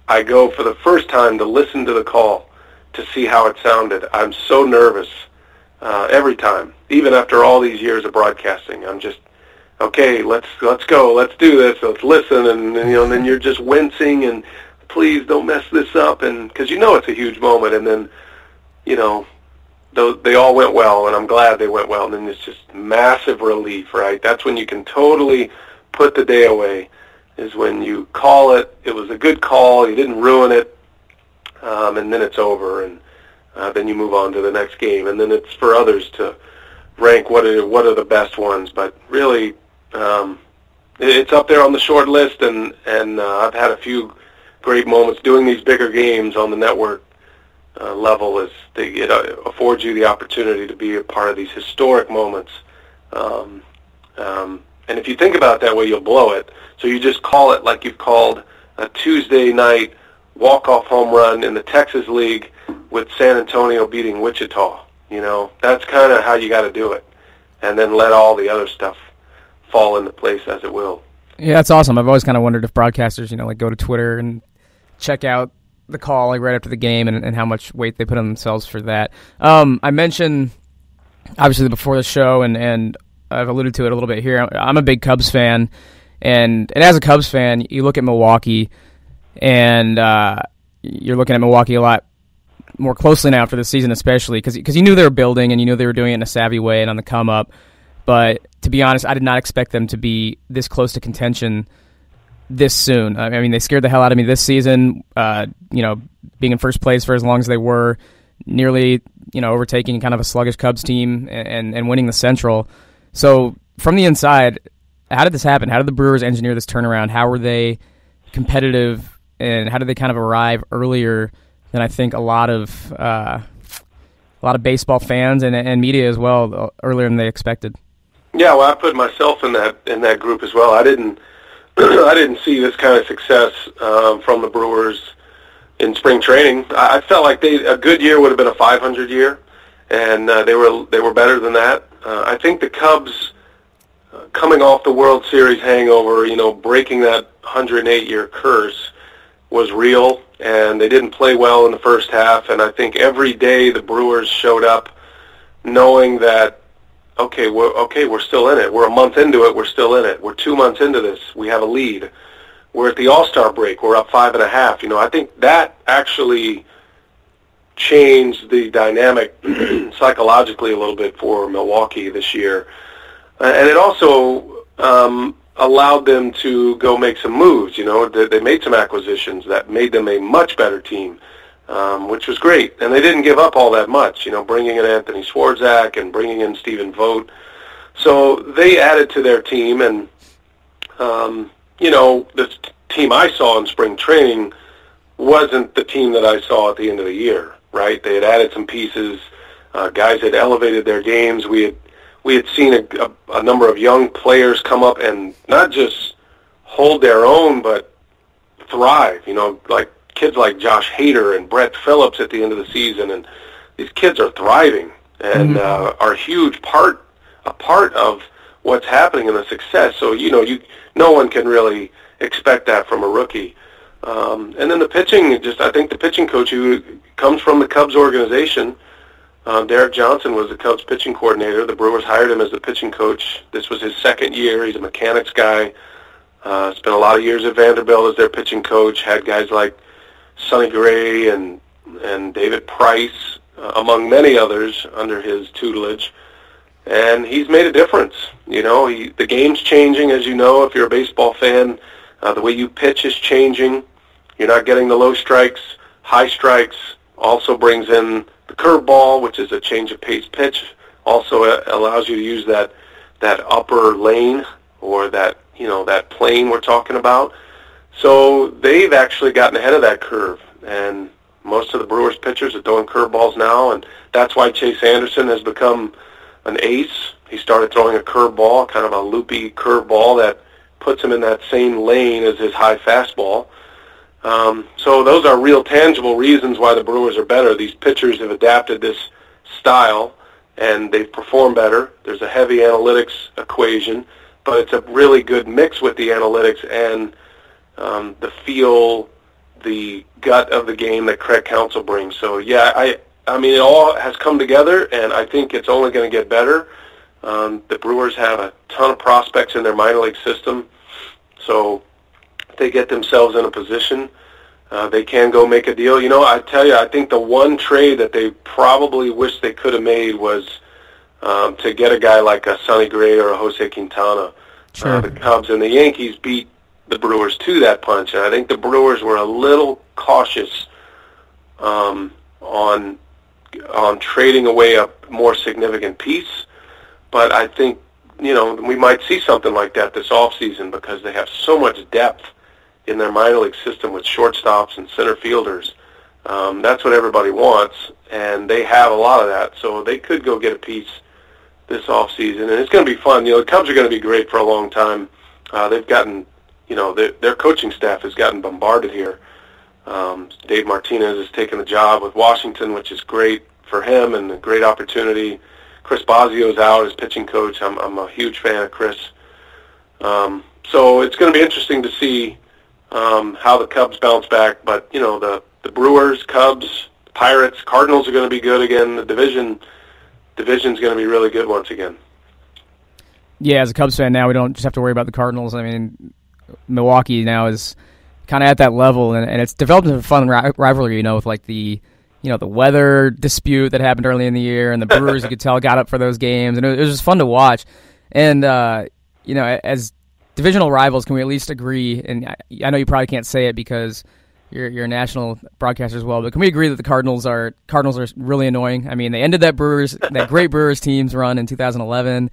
I go for the first time to listen to the call to see how it sounded, I'm so nervous every time, even after all these years of broadcasting. I'm just, okay, let's go, let's do this, let's listen, and then you're just wincing, and please don't mess this up, and because it's a huge moment, and then they all went well, and I'm glad they went well, and then it's just massive relief, right? That's when you can totally put the day away, is when you call it. It was a good call, you didn't ruin it, and then it's over, and then you move on to the next game, and then it's for others to rank what are the best ones. But really, it's up there on the short list, and I've had a few great moments doing these bigger games on the network level. It affords you the opportunity to be a part of these historic moments. And if you think about it that way, you'll blow it. So you just call it like you've called a Tuesday night walk-off home run in the Texas League with San Antonio beating Wichita. That's kind of how you got to do it. And then let all the other stuff fall into place as it will. Yeah, that's awesome. I've always kind of wondered if broadcasters, like go to Twitter and check out the call like right after the game and how much weight they put on themselves for that. I mentioned, obviously, before the show, and I've alluded to it a little bit here, I'm a big Cubs fan, and as a Cubs fan, you look at Milwaukee, and you're looking at Milwaukee a lot more closely now after the season, especially because you knew they were building and you knew they were doing it in a savvy way and on the come up. But to be honest, I did not expect them to be this close to contention this soon. I mean, they scared the hell out of me this season. Being in first place for as long as they were, nearly overtaking kind of a sluggish Cubs team and winning the Central. So from the inside, how did this happen? How did the Brewers engineer this turnaround? How were they competitive, and how did they kind of arrive earlier than I think a lot of baseball fans and media as well, earlier than they expected? Yeah, well, I put myself in that group as well. I didn't see this kind of success from the Brewers in spring training. I felt like a good year would have been a 500 year, and they were better than that. I think the Cubs, coming off the World Series hangover, breaking that 108-year curse was real, and they didn't play well in the first half. And I think every day the Brewers showed up knowing that, we're still in it. We're a month into it. We're still in it. We're 2 months into this. We have a lead. We're at the All-Star break. We're up 5.5. I think that actually changed the dynamic psychologically a little bit for Milwaukee this year. And it also allowed them to go make some moves. They made some acquisitions that made them a much better team, which was great. And they didn't give up all that much, bringing in Anthony Swarzak and bringing in Stephen Vogt. So they added to their team, and, the team I saw in spring training wasn't the team that I saw at the end of the year, right? They had added some pieces. Guys had elevated their games. We had seen a number of young players come up and not just hold their own, but thrive, like kids like Josh Hader and Brett Phillips at the end of the season. And these kids are thriving and are a part of what's happening in the success. So, no one can really expect that from a rookie. And then the pitching, I think the pitching coach who comes from the Cubs organization, Derek Johnson was the Cubs pitching coordinator. The Brewers hired him as the pitching coach. This was his second year. He's a mechanics guy. Spent a lot of years at Vanderbilt as their pitching coach. Had guys like Sonny Gray and David Price, among many others, under his tutelage. And he's made a difference. The game's changing, as you know, if you're a baseball fan. The way you pitch is changing. You're not getting the low strikes, high strikes. Also brings in the curveball, which is a change of pace pitch. Also allows you to use that upper lane, or that plane we're talking about. So they've actually gotten ahead of that curve, and most of the Brewers pitchers are throwing curveballs now, and that's why Chase Anderson has become an ace. He started throwing a curveball, kind of a loopy curveball that puts him in that same lane as his high fastball. So those are real tangible reasons why the Brewers are better. These pitchers have adapted this style, and they've performed better. There's a heavy analytics equation, but it's a really good mix with the analytics and the feel, the gut of the game that Craig Counsell brings. So, yeah, I mean, it all has come together, and I think it's only going to get better. The Brewers have a ton of prospects in their minor league system, so if they get themselves in a position, they can go make a deal. I tell you, I think the one trade that they probably wish they could have made was to get a guy like a Sonny Gray or a Jose Quintana. Sure. The Cubs and the Yankees beat the Brewers to that punch, and I think the Brewers were a little cautious on on trading away a more significant piece, but I think, we might see something like that this offseason because they have so much depth in their minor league system with shortstops and center fielders. That's what everybody wants, and they have a lot of that, so they could go get a piece this offseason, and it's going to be fun. The Cubs are going to be great for a long time. They've gotten, their coaching staff has gotten bombarded here. Dave Martinez has taken the job with Washington, which is great for him and a great opportunity. Chris Bosio's out as pitching coach. I'm a huge fan of Chris. So it's going to be interesting to see how the Cubs bounce back. But, the Brewers, Cubs, Pirates, Cardinals are going to be good again. The division's going to be really good once again. Yeah, as a Cubs fan now, we don't just have to worry about the Cardinals. I mean, Milwaukee now is kind of at that level, and it's developed a fun rivalry, with like the weather dispute that happened early in the year, and the Brewers, you could tell, got up for those games, and it was just fun to watch. And, as divisional rivals, can we at least agree, and I know you probably can't say it because you're a national broadcaster as well, but can we agree that the Cardinals are really annoying? I mean, they ended that great Brewers teams run in 2011,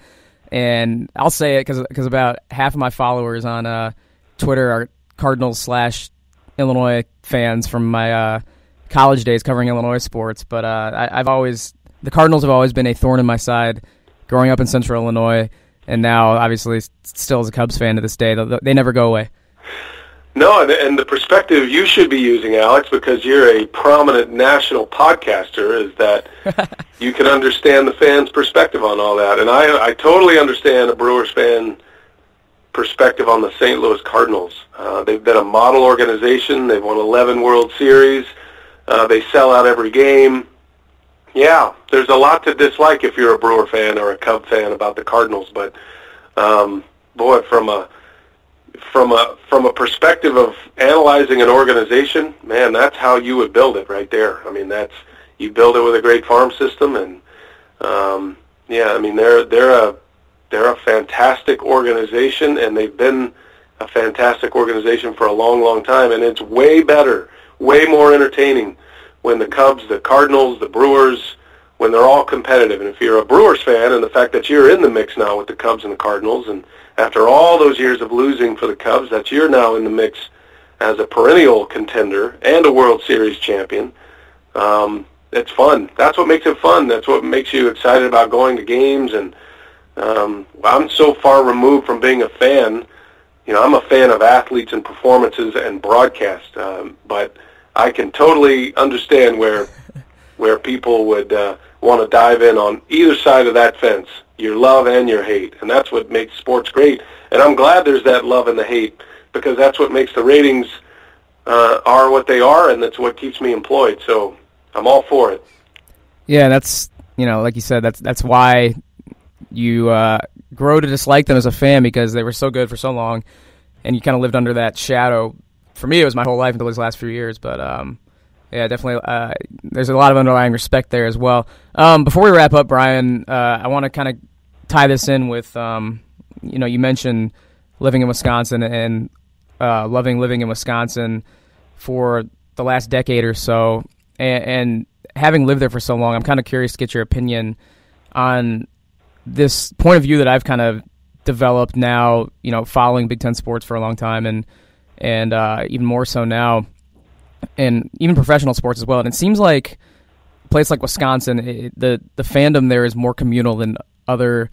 and I'll say it because about half of my followers on Twitter are Cardinals/Illinois fans from my college days covering Illinois sports, but the Cardinals have always been a thorn in my side growing up in Central Illinois, and now obviously still as a Cubs fan to this day. They never go away. No, and the perspective you should be using, Alex, because you're a prominent national podcaster, is that you can understand the fans' perspective on all that. And I totally understand a Brewers fan perspective on the St. Louis Cardinals. They've been a model organization. They've won 11 World Series. They sell out every game. Yeah, there's a lot to dislike if you're a Brewer fan or a Cub fan about the Cardinals, but boy, from a perspective of analyzing an organization, man, that's how you would build it right there. I mean, you build it with a great farm system, and they're a fantastic organization, and they've been a fantastic organization for a long, long time, and it's way better, way more entertaining when the Cubs, the Cardinals, the Brewers, when they're all competitive. And if you're a Brewers fan, and the fact that you're in the mix now with the Cubs and the Cardinals, and after all those years of losing for the Cubs, that you're now in the mix as a perennial contender and a World Series champion, it's fun. That's what makes it fun. That's what makes you excited about going to games. And I'm so far removed from being a fan. I'm a fan of athletes and performances and broadcast, but I can totally understand where people would want to dive in on either side of that fence, your love and your hate, and that's what makes sports great. And I'm glad there's that love and the hate, because that's what makes the ratings are what they are, and that's what keeps me employed. So I'm all for it. Yeah, that's like you said, that's why you grow to dislike them as a fan, because they were so good for so long, and you kind of lived under that shadow. For me, it was my whole life until these last few years, but yeah, definitely. There's a lot of underlying respect there as well. Before we wrap up, Brian, I want to kind of tie this in with, you mentioned living in Wisconsin and loving living in Wisconsin for the last decade or so, and having lived there for so long, I'm kind of curious to get your opinion on this point of view that I've kind of developed now, following Big Ten sports for a long time, and even more so now, and even professional sports as well. And it seems like a place like Wisconsin, the fandom there is more communal than other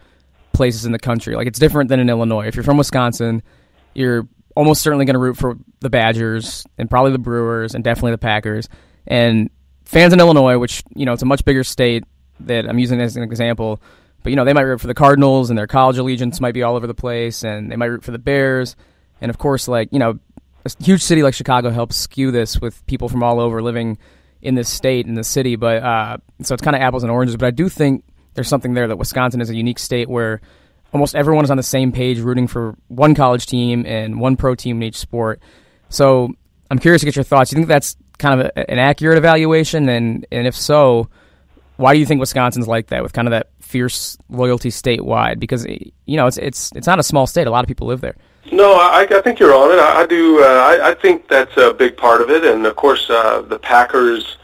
places in the country. Like, it's different than in Illinois. If you're from Wisconsin, you're almost certainly going to root for the Badgers and probably the Brewers and definitely the Packers. And fans in Illinois, which, it's a much bigger state that I'm using as an example, but, they might root for the Cardinals, and their college allegiance might be all over the place, and they might root for the Bears. And, of course, a huge city like Chicago helps skew this with people from all over living in this state, in this city. But so it's kind of apples and oranges. But I do think there's something there that Wisconsin is a unique state where almost everyone is on the same page rooting for one college team and one pro team in each sport. So I'm curious to get your thoughts. Do you think that's kind of an accurate evaluation? And if so, why do you think Wisconsin's like that, with kind of that fierce loyalty statewide? Because, it's not a small state. A lot of people live there. No, I think you're on it. I do. I think that's a big part of it. And, of course, the Packers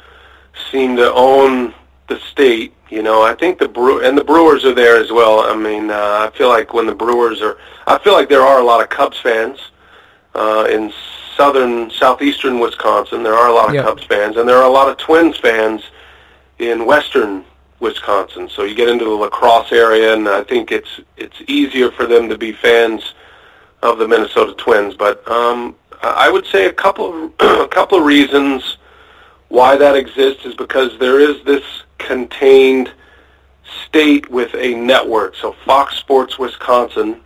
seem to own the state. I think the Brewers are there as well. I mean, I feel like when the Brewers are, I feel like there are a lot of Cubs fans in southeastern Wisconsin. There are a lot of Cubs fans, and there are a lot of Twins fans in western Wisconsin. So you get into the La Crosse area, and I think it's easier for them to be fans of the Minnesota Twins. But I would say a couple of reasons why that exists is because there is this contained state with a network. So Fox Sports Wisconsin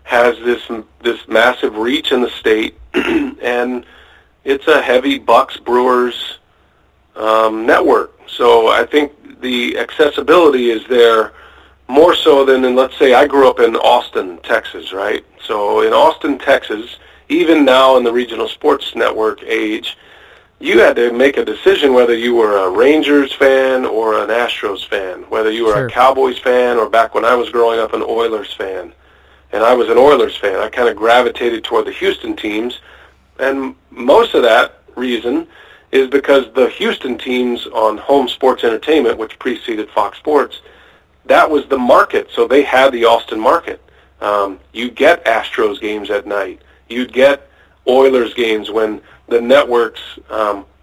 has this massive reach in the state, and it's a heavy Bucks Brewers network. So I think the accessibility is there more so than in, let's say, I grew up in Austin, Texas, right? So in Austin, Texas, even now in the regional sports network age, you had to make a decision whether you were a Rangers fan or an Astros fan, whether you were a Cowboys fan or, back when I was growing up, an Oilers fan. And I was an Oilers fan. I kind of gravitated toward the Houston teams, and most of that reason is because the Houston teams on home sports entertainment, which preceded Fox Sports, that was the market. So they had the Austin market. You get Astros games at night. You'd get Oilers games when the networks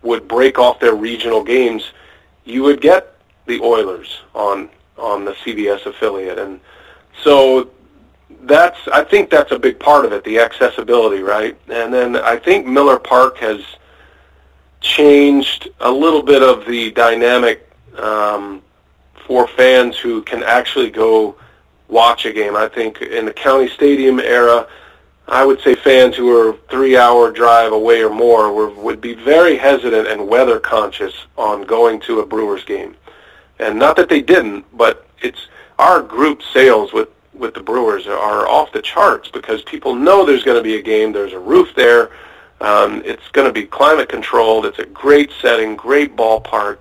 would break off their regional games. You would get the Oilers on the CBS affiliate. And so I think that's a big part of it, the accessibility, right? And then I think Miller Park has changed a little bit of the dynamic for fans who can actually go watch a game. I think in the County Stadium era, I would say fans who are 3-hour drive away or more would be very hesitant and weather conscious on going to a Brewers game. And not that they didn't, but it's our group sales with the Brewers are off the charts because people know there's going to be a game. There's a roof there. It's going to be climate controlled. It's a great setting, great ballpark,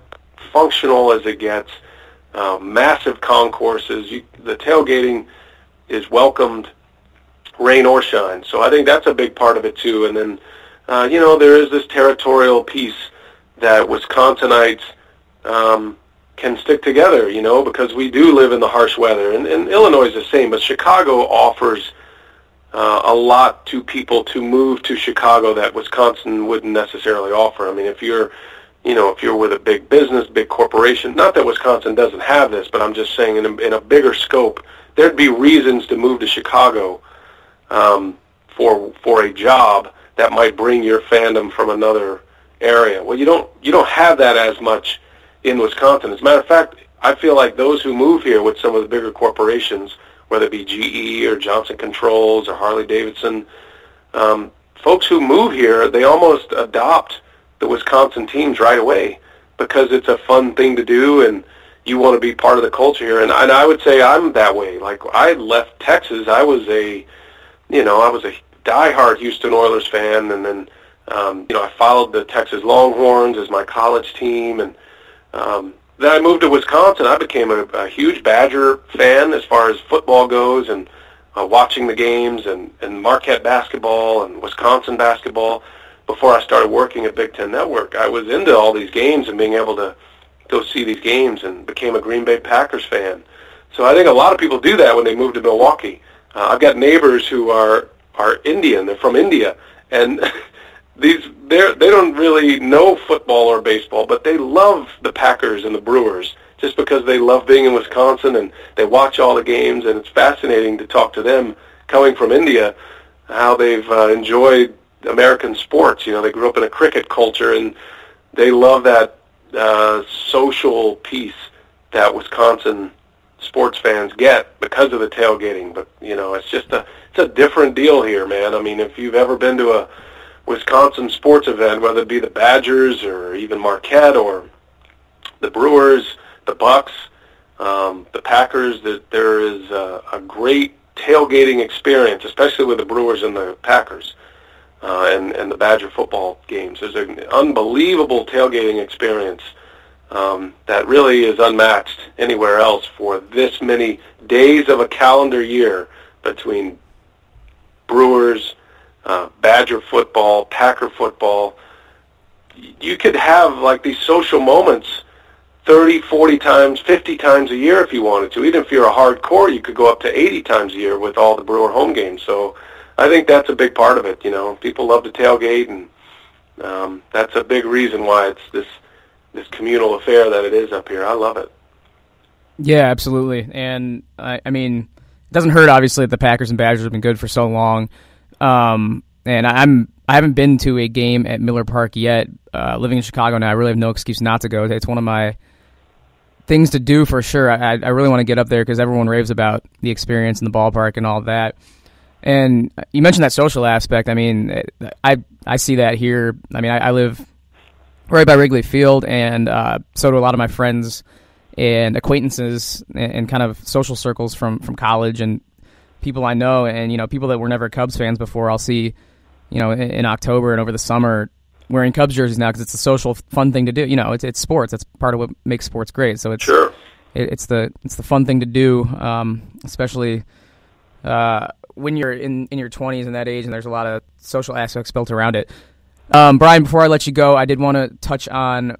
functional as it gets, massive concourses. The tailgating is welcomed, rain or shine. So I think that's a big part of it too. And then, there is this territorial piece that Wisconsinites can stick together, because we do live in the harsh weather. And Illinois is the same, but Chicago offers a lot to people to move to Chicago that Wisconsin wouldn't necessarily offer. I mean, if you're with a big business, big corporation, not that Wisconsin doesn't have this, but I'm just saying in a bigger scope, there'd be reasons to move to Chicago for a job that might bring your fandom from another area. Well, you don't have that as much in Wisconsin. As a matter of fact, I feel like those who move here with some of the bigger corporations, whether it be GE or Johnson Controls or Harley Davidson, folks who move here, they almost adopt the Wisconsin teams right away because it's a fun thing to do and you want to be part of the culture here. And I would say I'm that way. Like, I left Texas. I was a diehard Houston Oilers fan, and then I followed the Texas Longhorns as my college team, and then I moved to Wisconsin. I became a huge Badger fan as far as football goes, and watching the games and Marquette basketball and Wisconsin basketball. Before I started working at Big Ten Network, I was into all these games and being able to go see these games, and became a Green Bay Packers fan. So I think a lot of people do that when they move to Milwaukee. I've got neighbors who are Indian. They're from India, and they don't really know football or baseball, but they love the Packers and the Brewers just because they love being in Wisconsin, and they watch all the games, and it's fascinating to talk to them coming from India, how they've enjoyed American sports. They grew up in a cricket culture, and they love that social piece that Wisconsin sports fans get because of the tailgating. But it's a different deal here, man. I mean, if you've ever been to a Wisconsin sports event, whether it be the Badgers or even Marquette or the Brewers, the Bucks, the Packers, that there is a great tailgating experience, especially with the Brewers and the Packers and the Badger football games. There's an unbelievable tailgating experience that really is unmatched anywhere else for this many days of a calendar year between Brewers, Badger football, Packer football. You could have like these social moments 30, 40 times, 50 times a year if you wanted to. Even if you're a hardcore, you could go up to 80 times a year with all the Brewer home games. So I think that's a big part of it. People love to tailgate, and that's a big reason why it's this communal affair that it is up here. I love it. Yeah, absolutely. And I mean, it doesn't hurt obviously that the Packers and Badgers have been good for so long. And I haven't been to a game at Miller Park yet. Living in Chicago now, I really have no excuse not to go. It's one of my things to do for sure. I really want to get up there because everyone raves about the experience in the ballpark and all that. And you mentioned that social aspect. I mean, I see that here. I mean, I live right by Wrigley Field, and so do a lot of my friends and acquaintances and kind of social circles from college and people I know. And, people that were never Cubs fans before, I'll see, in October and over the summer wearing Cubs jerseys now because it's a social, fun thing to do. It's sports. That's part of what makes sports great. So it's sure. It's the fun thing to do, especially when you're in your 20s and that age, and there's a lot of social aspects built around it. Brian, before I let you go, I did want to touch on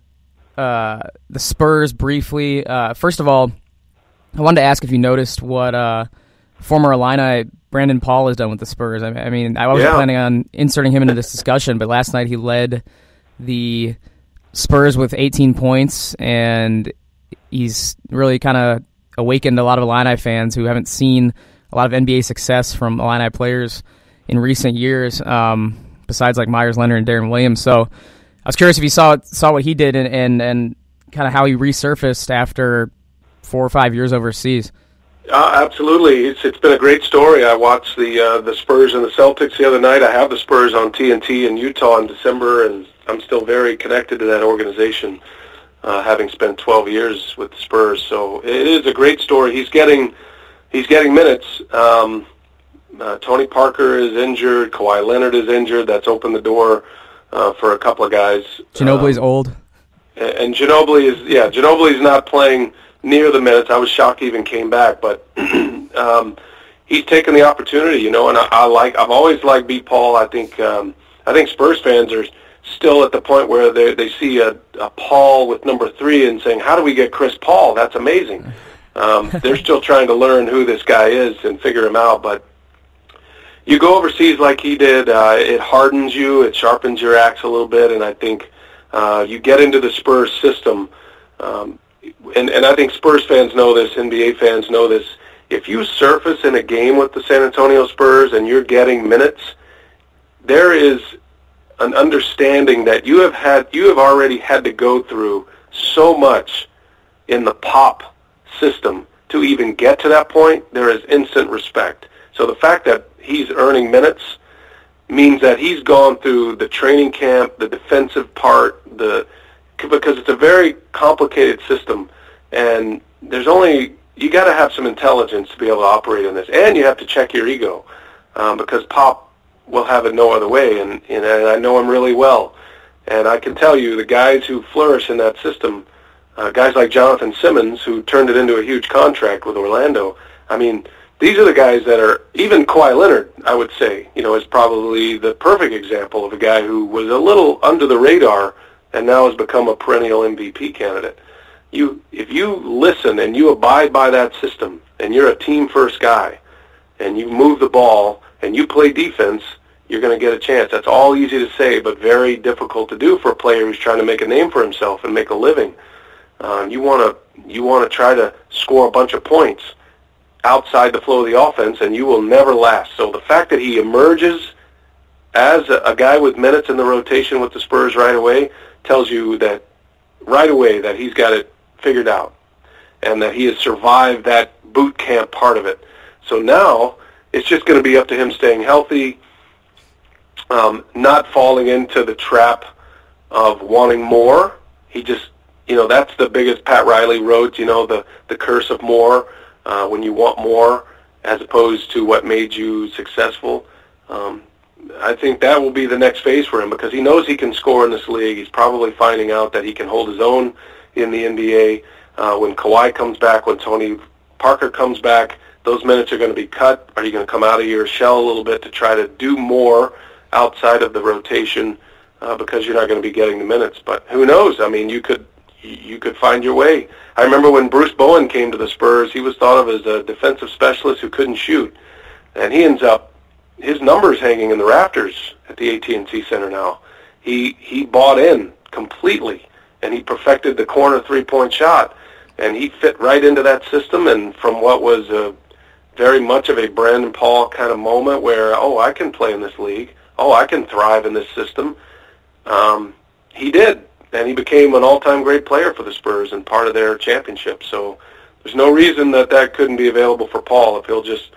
the Spurs briefly. First of all, I wanted to ask if you noticed what former Illini Brandon Paul has done with the Spurs. I mean, I wasn't planning on inserting him into this discussion, but last night he led the Spurs with 18 points, and he's really kind of awakened a lot of Illini fans who haven't seen a lot of NBA success from Illini players in recent years, besides like Myers Leonard and Darren Williams. So I was curious if you saw what he did and kind of how he resurfaced after 4 or 5 years overseas. Absolutely. It's been a great story. I watched the Spurs and the Celtics the other night. I have the Spurs on TNT in Utah in December, and I'm still very connected to that organization, having spent 12 years with the Spurs. So it is a great story. He's getting minutes. Tony Parker is injured. Kawhi Leonard is injured. That's opened the door for a couple of guys. Ginobili's old. And Ginobili's not playing near the minutes. I was shocked he even came back, but he's taken the opportunity, and I've always liked B. Paul. I think Spurs fans are still at the point where they see a Paul with number 3 and saying, how do we get Chris Paul? That's amazing. They're still trying to learn who this guy is and figure him out, but you go overseas like he did, it hardens you, it sharpens your axe a little bit, and I think you get into the Spurs system. And I think Spurs fans know this, NBA fans know this. If you surface in a game with the San Antonio Spurs and you're getting minutes, there is an understanding that you have already had to go through so much in the pop system to even get to that point. There is instant respect. So the fact that he's earning minutes means that he's gone through the training camp, the defensive part, because it's a very complicated system, and you got to have some intelligence to be able to operate in this, and you have to check your ego, because Pop will have it no other way, and I know him really well, and I can tell you the guys who flourish in that system, guys like Jonathan Simmons, who turned it into a huge contract with Orlando. I mean, these are the guys that are, even Kawhi Leonard, I would say, is probably the perfect example of a guy who was a little under the radar and now has become a perennial MVP candidate. If you listen and you abide by that system, and you're a team-first guy, and you move the ball, and you play defense, you're going to get a chance. That's all easy to say, but very difficult to do for a player who's trying to make a name for himself and make a living. You want to try to score a bunch of points outside the flow of the offense, and you will never last. So the fact that he emerges as a guy with minutes in the rotation with the Spurs right away tells you that right away that he's got it figured out and that he has survived that boot camp part of it. So now it's just going to be up to him staying healthy, not falling into the trap of wanting more. He just, that's the biggest Pat Riley wrote, the curse of more, when you want more as opposed to what made you successful. I think that will be the next phase for him because he knows he can score in this league. He's probably finding out that he can hold his own in the NBA. When Kawhi comes back, when Tony Parker comes back, those minutes are going to be cut. Are you going to come out of your shell a little bit to try to do more outside of the rotation because you're not going to be getting the minutes? But who knows? I mean, you could you could find your way. I remember when Bruce Bowen came to the Spurs, he was thought of as a defensive specialist who couldn't shoot. And he ends up, his numbers hanging in the rafters at the AT&T Center now. He bought in completely, and he perfected the corner three-point shot. And he fit right into that system, and from what was very much of a Brandon Paul kind of moment where, I can play in this league. I can thrive in this system. He did, and he became an all-time great player for the Spurs and part of their championship. So there's no reason that couldn't be available for Paul if he'll just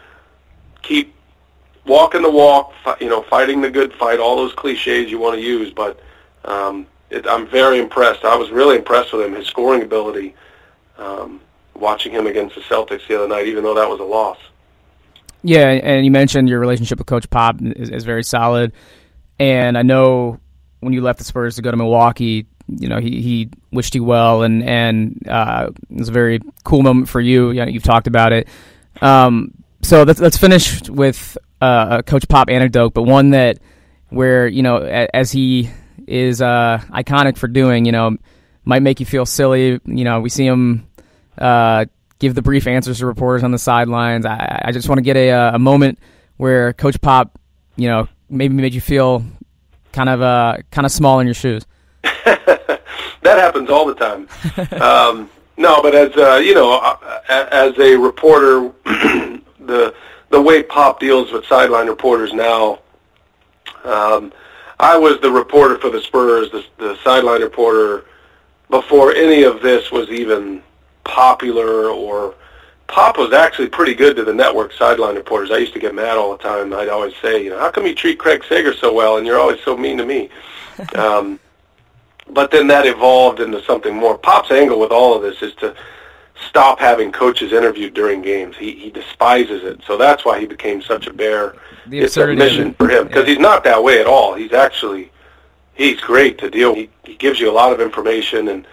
keep walking the walk, fighting the good fight, all those cliches you want to use. But I'm very impressed. I was really impressed with him, his scoring ability, watching him against the Celtics the other night, even though that was a loss. Yeah, and you mentioned your relationship with Coach Pop is very solid. And I know when you left the Spurs to go to Milwaukee, he wished you well, and it was a very cool moment for you. You've talked about it. So let's finish with a Coach Pop anecdote, but one where as he is iconic for doing, might make you feel silly. We see him give the brief answers to reporters on the sidelines. I just want to get a moment where Coach Pop, maybe made you feel kind of small in your shoes. That happens all the time. No, but as as a reporter, the way Pop deals with sideline reporters now, I was the reporter for the Spurs, the sideline reporter, before any of this was even popular. Or Pop was actually pretty good to the network sideline reporters. I used to get mad all the time. I'd always say, how come you treat Craig Sager so well and you're always so mean to me? But then that evolved into something more. Pop's angle with all of this is to stop having coaches interviewed during games. He despises it. So that's why he became such a bear. It's a mission for him, because he's not that way at all. He's great to deal with. He gives you a lot of information.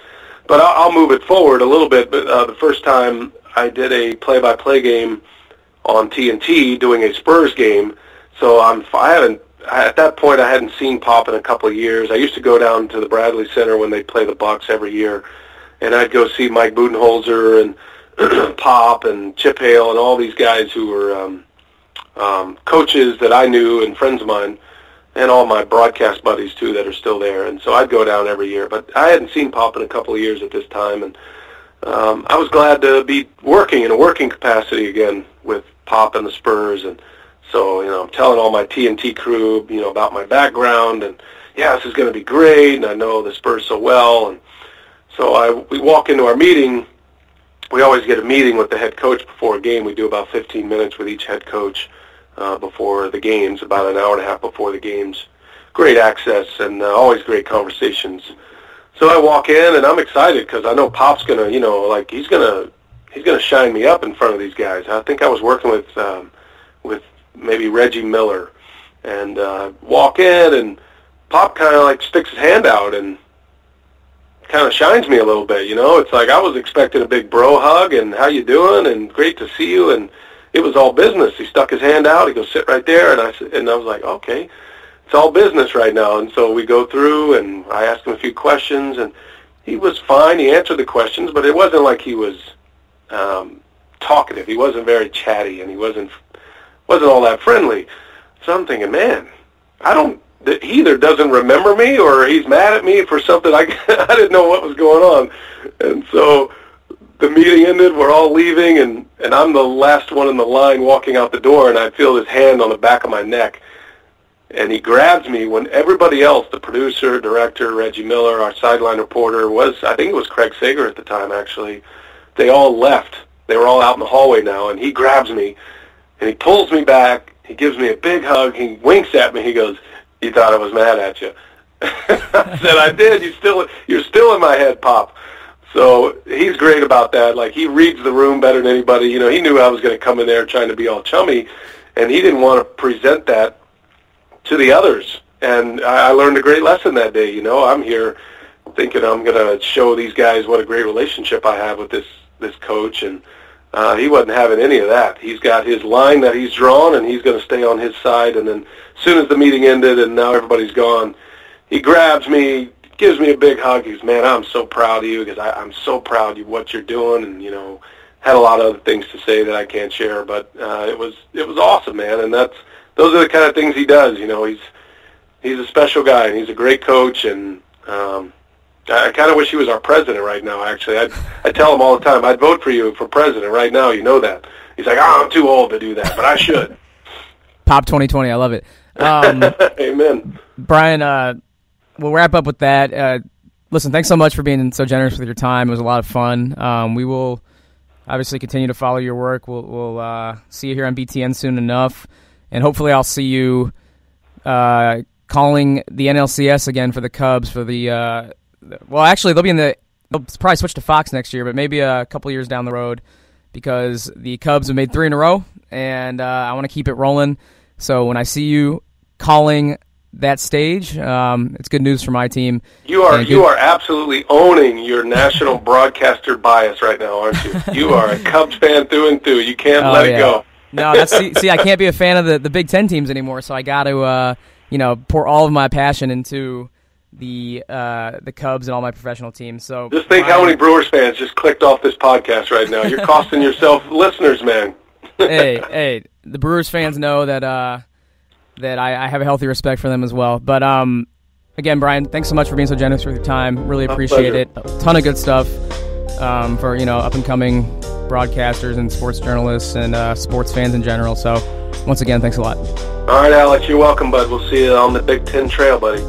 But I'll move it forward a little bit. But the first time I did a play-by-play game on TNT doing a Spurs game, so at that point I hadn't seen Pop in a couple of years. I used to go down to the Bradley Center when they play the Bucks every year, and I'd go see Mike Budenholzer and Pop and Chip Hale and all these guys who were coaches that I knew and friends of mine, and all my broadcast buddies too that are still there. And so I'd go down every year, but I hadn't seen Pop in a couple of years at this time, and I was glad to be working in a working capacity again with Pop and the Spurs. And so, I'm telling all my TNT crew, about my background, and this is going to be great, and I know the Spurs so well. And so we walk into our meeting. We always get a meeting with the head coach before a game. We do about 15 minutes with each head coach before the games, about an hour and a half before the games. Great access and always great conversations. So I walk in, and I'm excited because I know Pop's going to, he's going to shine me up in front of these guys. I think I was working with maybe Reggie Miller, and walk in, and Pop kind of sticks his hand out and kind of shines me a little bit. It's like I was expecting a big bro hug and how you doing and great to see you, and it was all business. He stuck his hand out. He goes, sit right there, and I was like, okay, it's all business right now. And so we go through, and I asked him a few questions, and he was fine. He answered the questions, but it wasn't like he was talkative. He wasn't very chatty, and he wasn't all that friendly. So I'm thinking, man, he either doesn't remember me or he's mad at me for something. I didn't know what was going on. And so the meeting ended, we're all leaving, and I'm the last one in the line walking out the door, and I feel his hand on the back of my neck. And he grabs me when everybody else, the producer, director, Reggie Miller, our sideline reporter, I think it was Craig Sager at the time, actually, they all left. They were all out in the hallway now, and he grabs me, and he pulls me back. He gives me a big hug. He winks at me. He goes, "You thought I was mad at you." I said, "I did. You're still in my head, Pop." So he's great about that. He reads the room better than anybody. He knew I was going to come in there trying to be all chummy, and he didn't want to present that to the others. And I learned a great lesson that day. I'm here thinking I'm going to show these guys what a great relationship I have with this coach, and he wasn't having any of that. He's got his line that he's drawn, and he's going to stay on his side. And then as soon as the meeting ended and now everybody's gone, he grabs me, gives me a big hug. He goes, man, I'm so proud of you, because I'm so proud of what you're doing, and, had a lot of other things to say that I can't share, but it was awesome, man, and those are the kind of things he does. He's a special guy, and he's a great coach, and I kind of wish he was our president right now, actually. I tell him all the time, I'd vote for you for president right now, you know that. He's like, I'm too old to do that, but I should. Pop 2020, I love it. Amen. Brian, we'll wrap up with that. Listen, thanks so much for being so generous with your time. It was a lot of fun. We will obviously continue to follow your work. We'll see you here on BTN soon enough, and hopefully I'll see you calling the NLCS again for the Cubs for the well, actually, they'll probably switch to Fox next year, but maybe a couple years down the road, because the Cubs have made 3 in a row, and I want to keep it rolling. So when I see you calling that stage, it's good news for my team. You are absolutely owning your national broadcaster bias right now, aren't you? You are a Cubs fan through and through. You can't let it go. No, see, I can't be a fan of the Big Ten teams anymore, so I got to pour all of my passion into the Cubs and all my professional teams. So just think how many Brewers fans just clicked off this podcast right now. You're costing yourself listeners, man. hey, the Brewers fans know that I have a healthy respect for them as well. But again, Brian, thanks so much for being so generous with your time. Really appreciate it. A ton of good stuff for up and coming broadcasters and sports journalists and sports fans in general. So once again, thanks a lot. All right, Alex, you're welcome, bud. We'll see you on the Big Ten trail, buddy.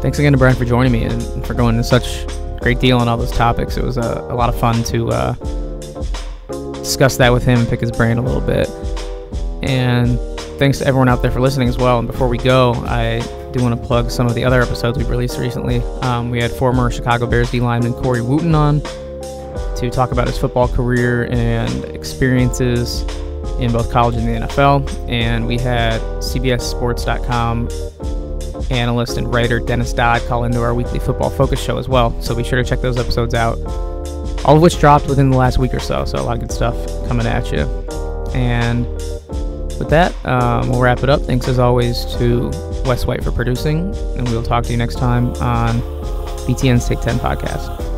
Thanks again to Brian for joining me and for going into such great deal on all those topics. It was a lot of fun to discuss that with him, pick his brain a little bit. And thanks to everyone out there for listening as well. And before we go, I do want to plug some of the other episodes we've released recently. We had former Chicago Bears D lineman Corey Wooten on to talk about his football career and experiences in both college and the NFL. And we had CBSSports.com analyst and writer Dennis Dodd call into our weekly football focus show as well. So be sure to check those episodes out, all of which dropped within the last week or so. So a lot of good stuff coming at you. And with that, we'll wrap it up. Thanks as always to Wes White for producing, and we'll talk to you next time on BTN's Take 10 podcast.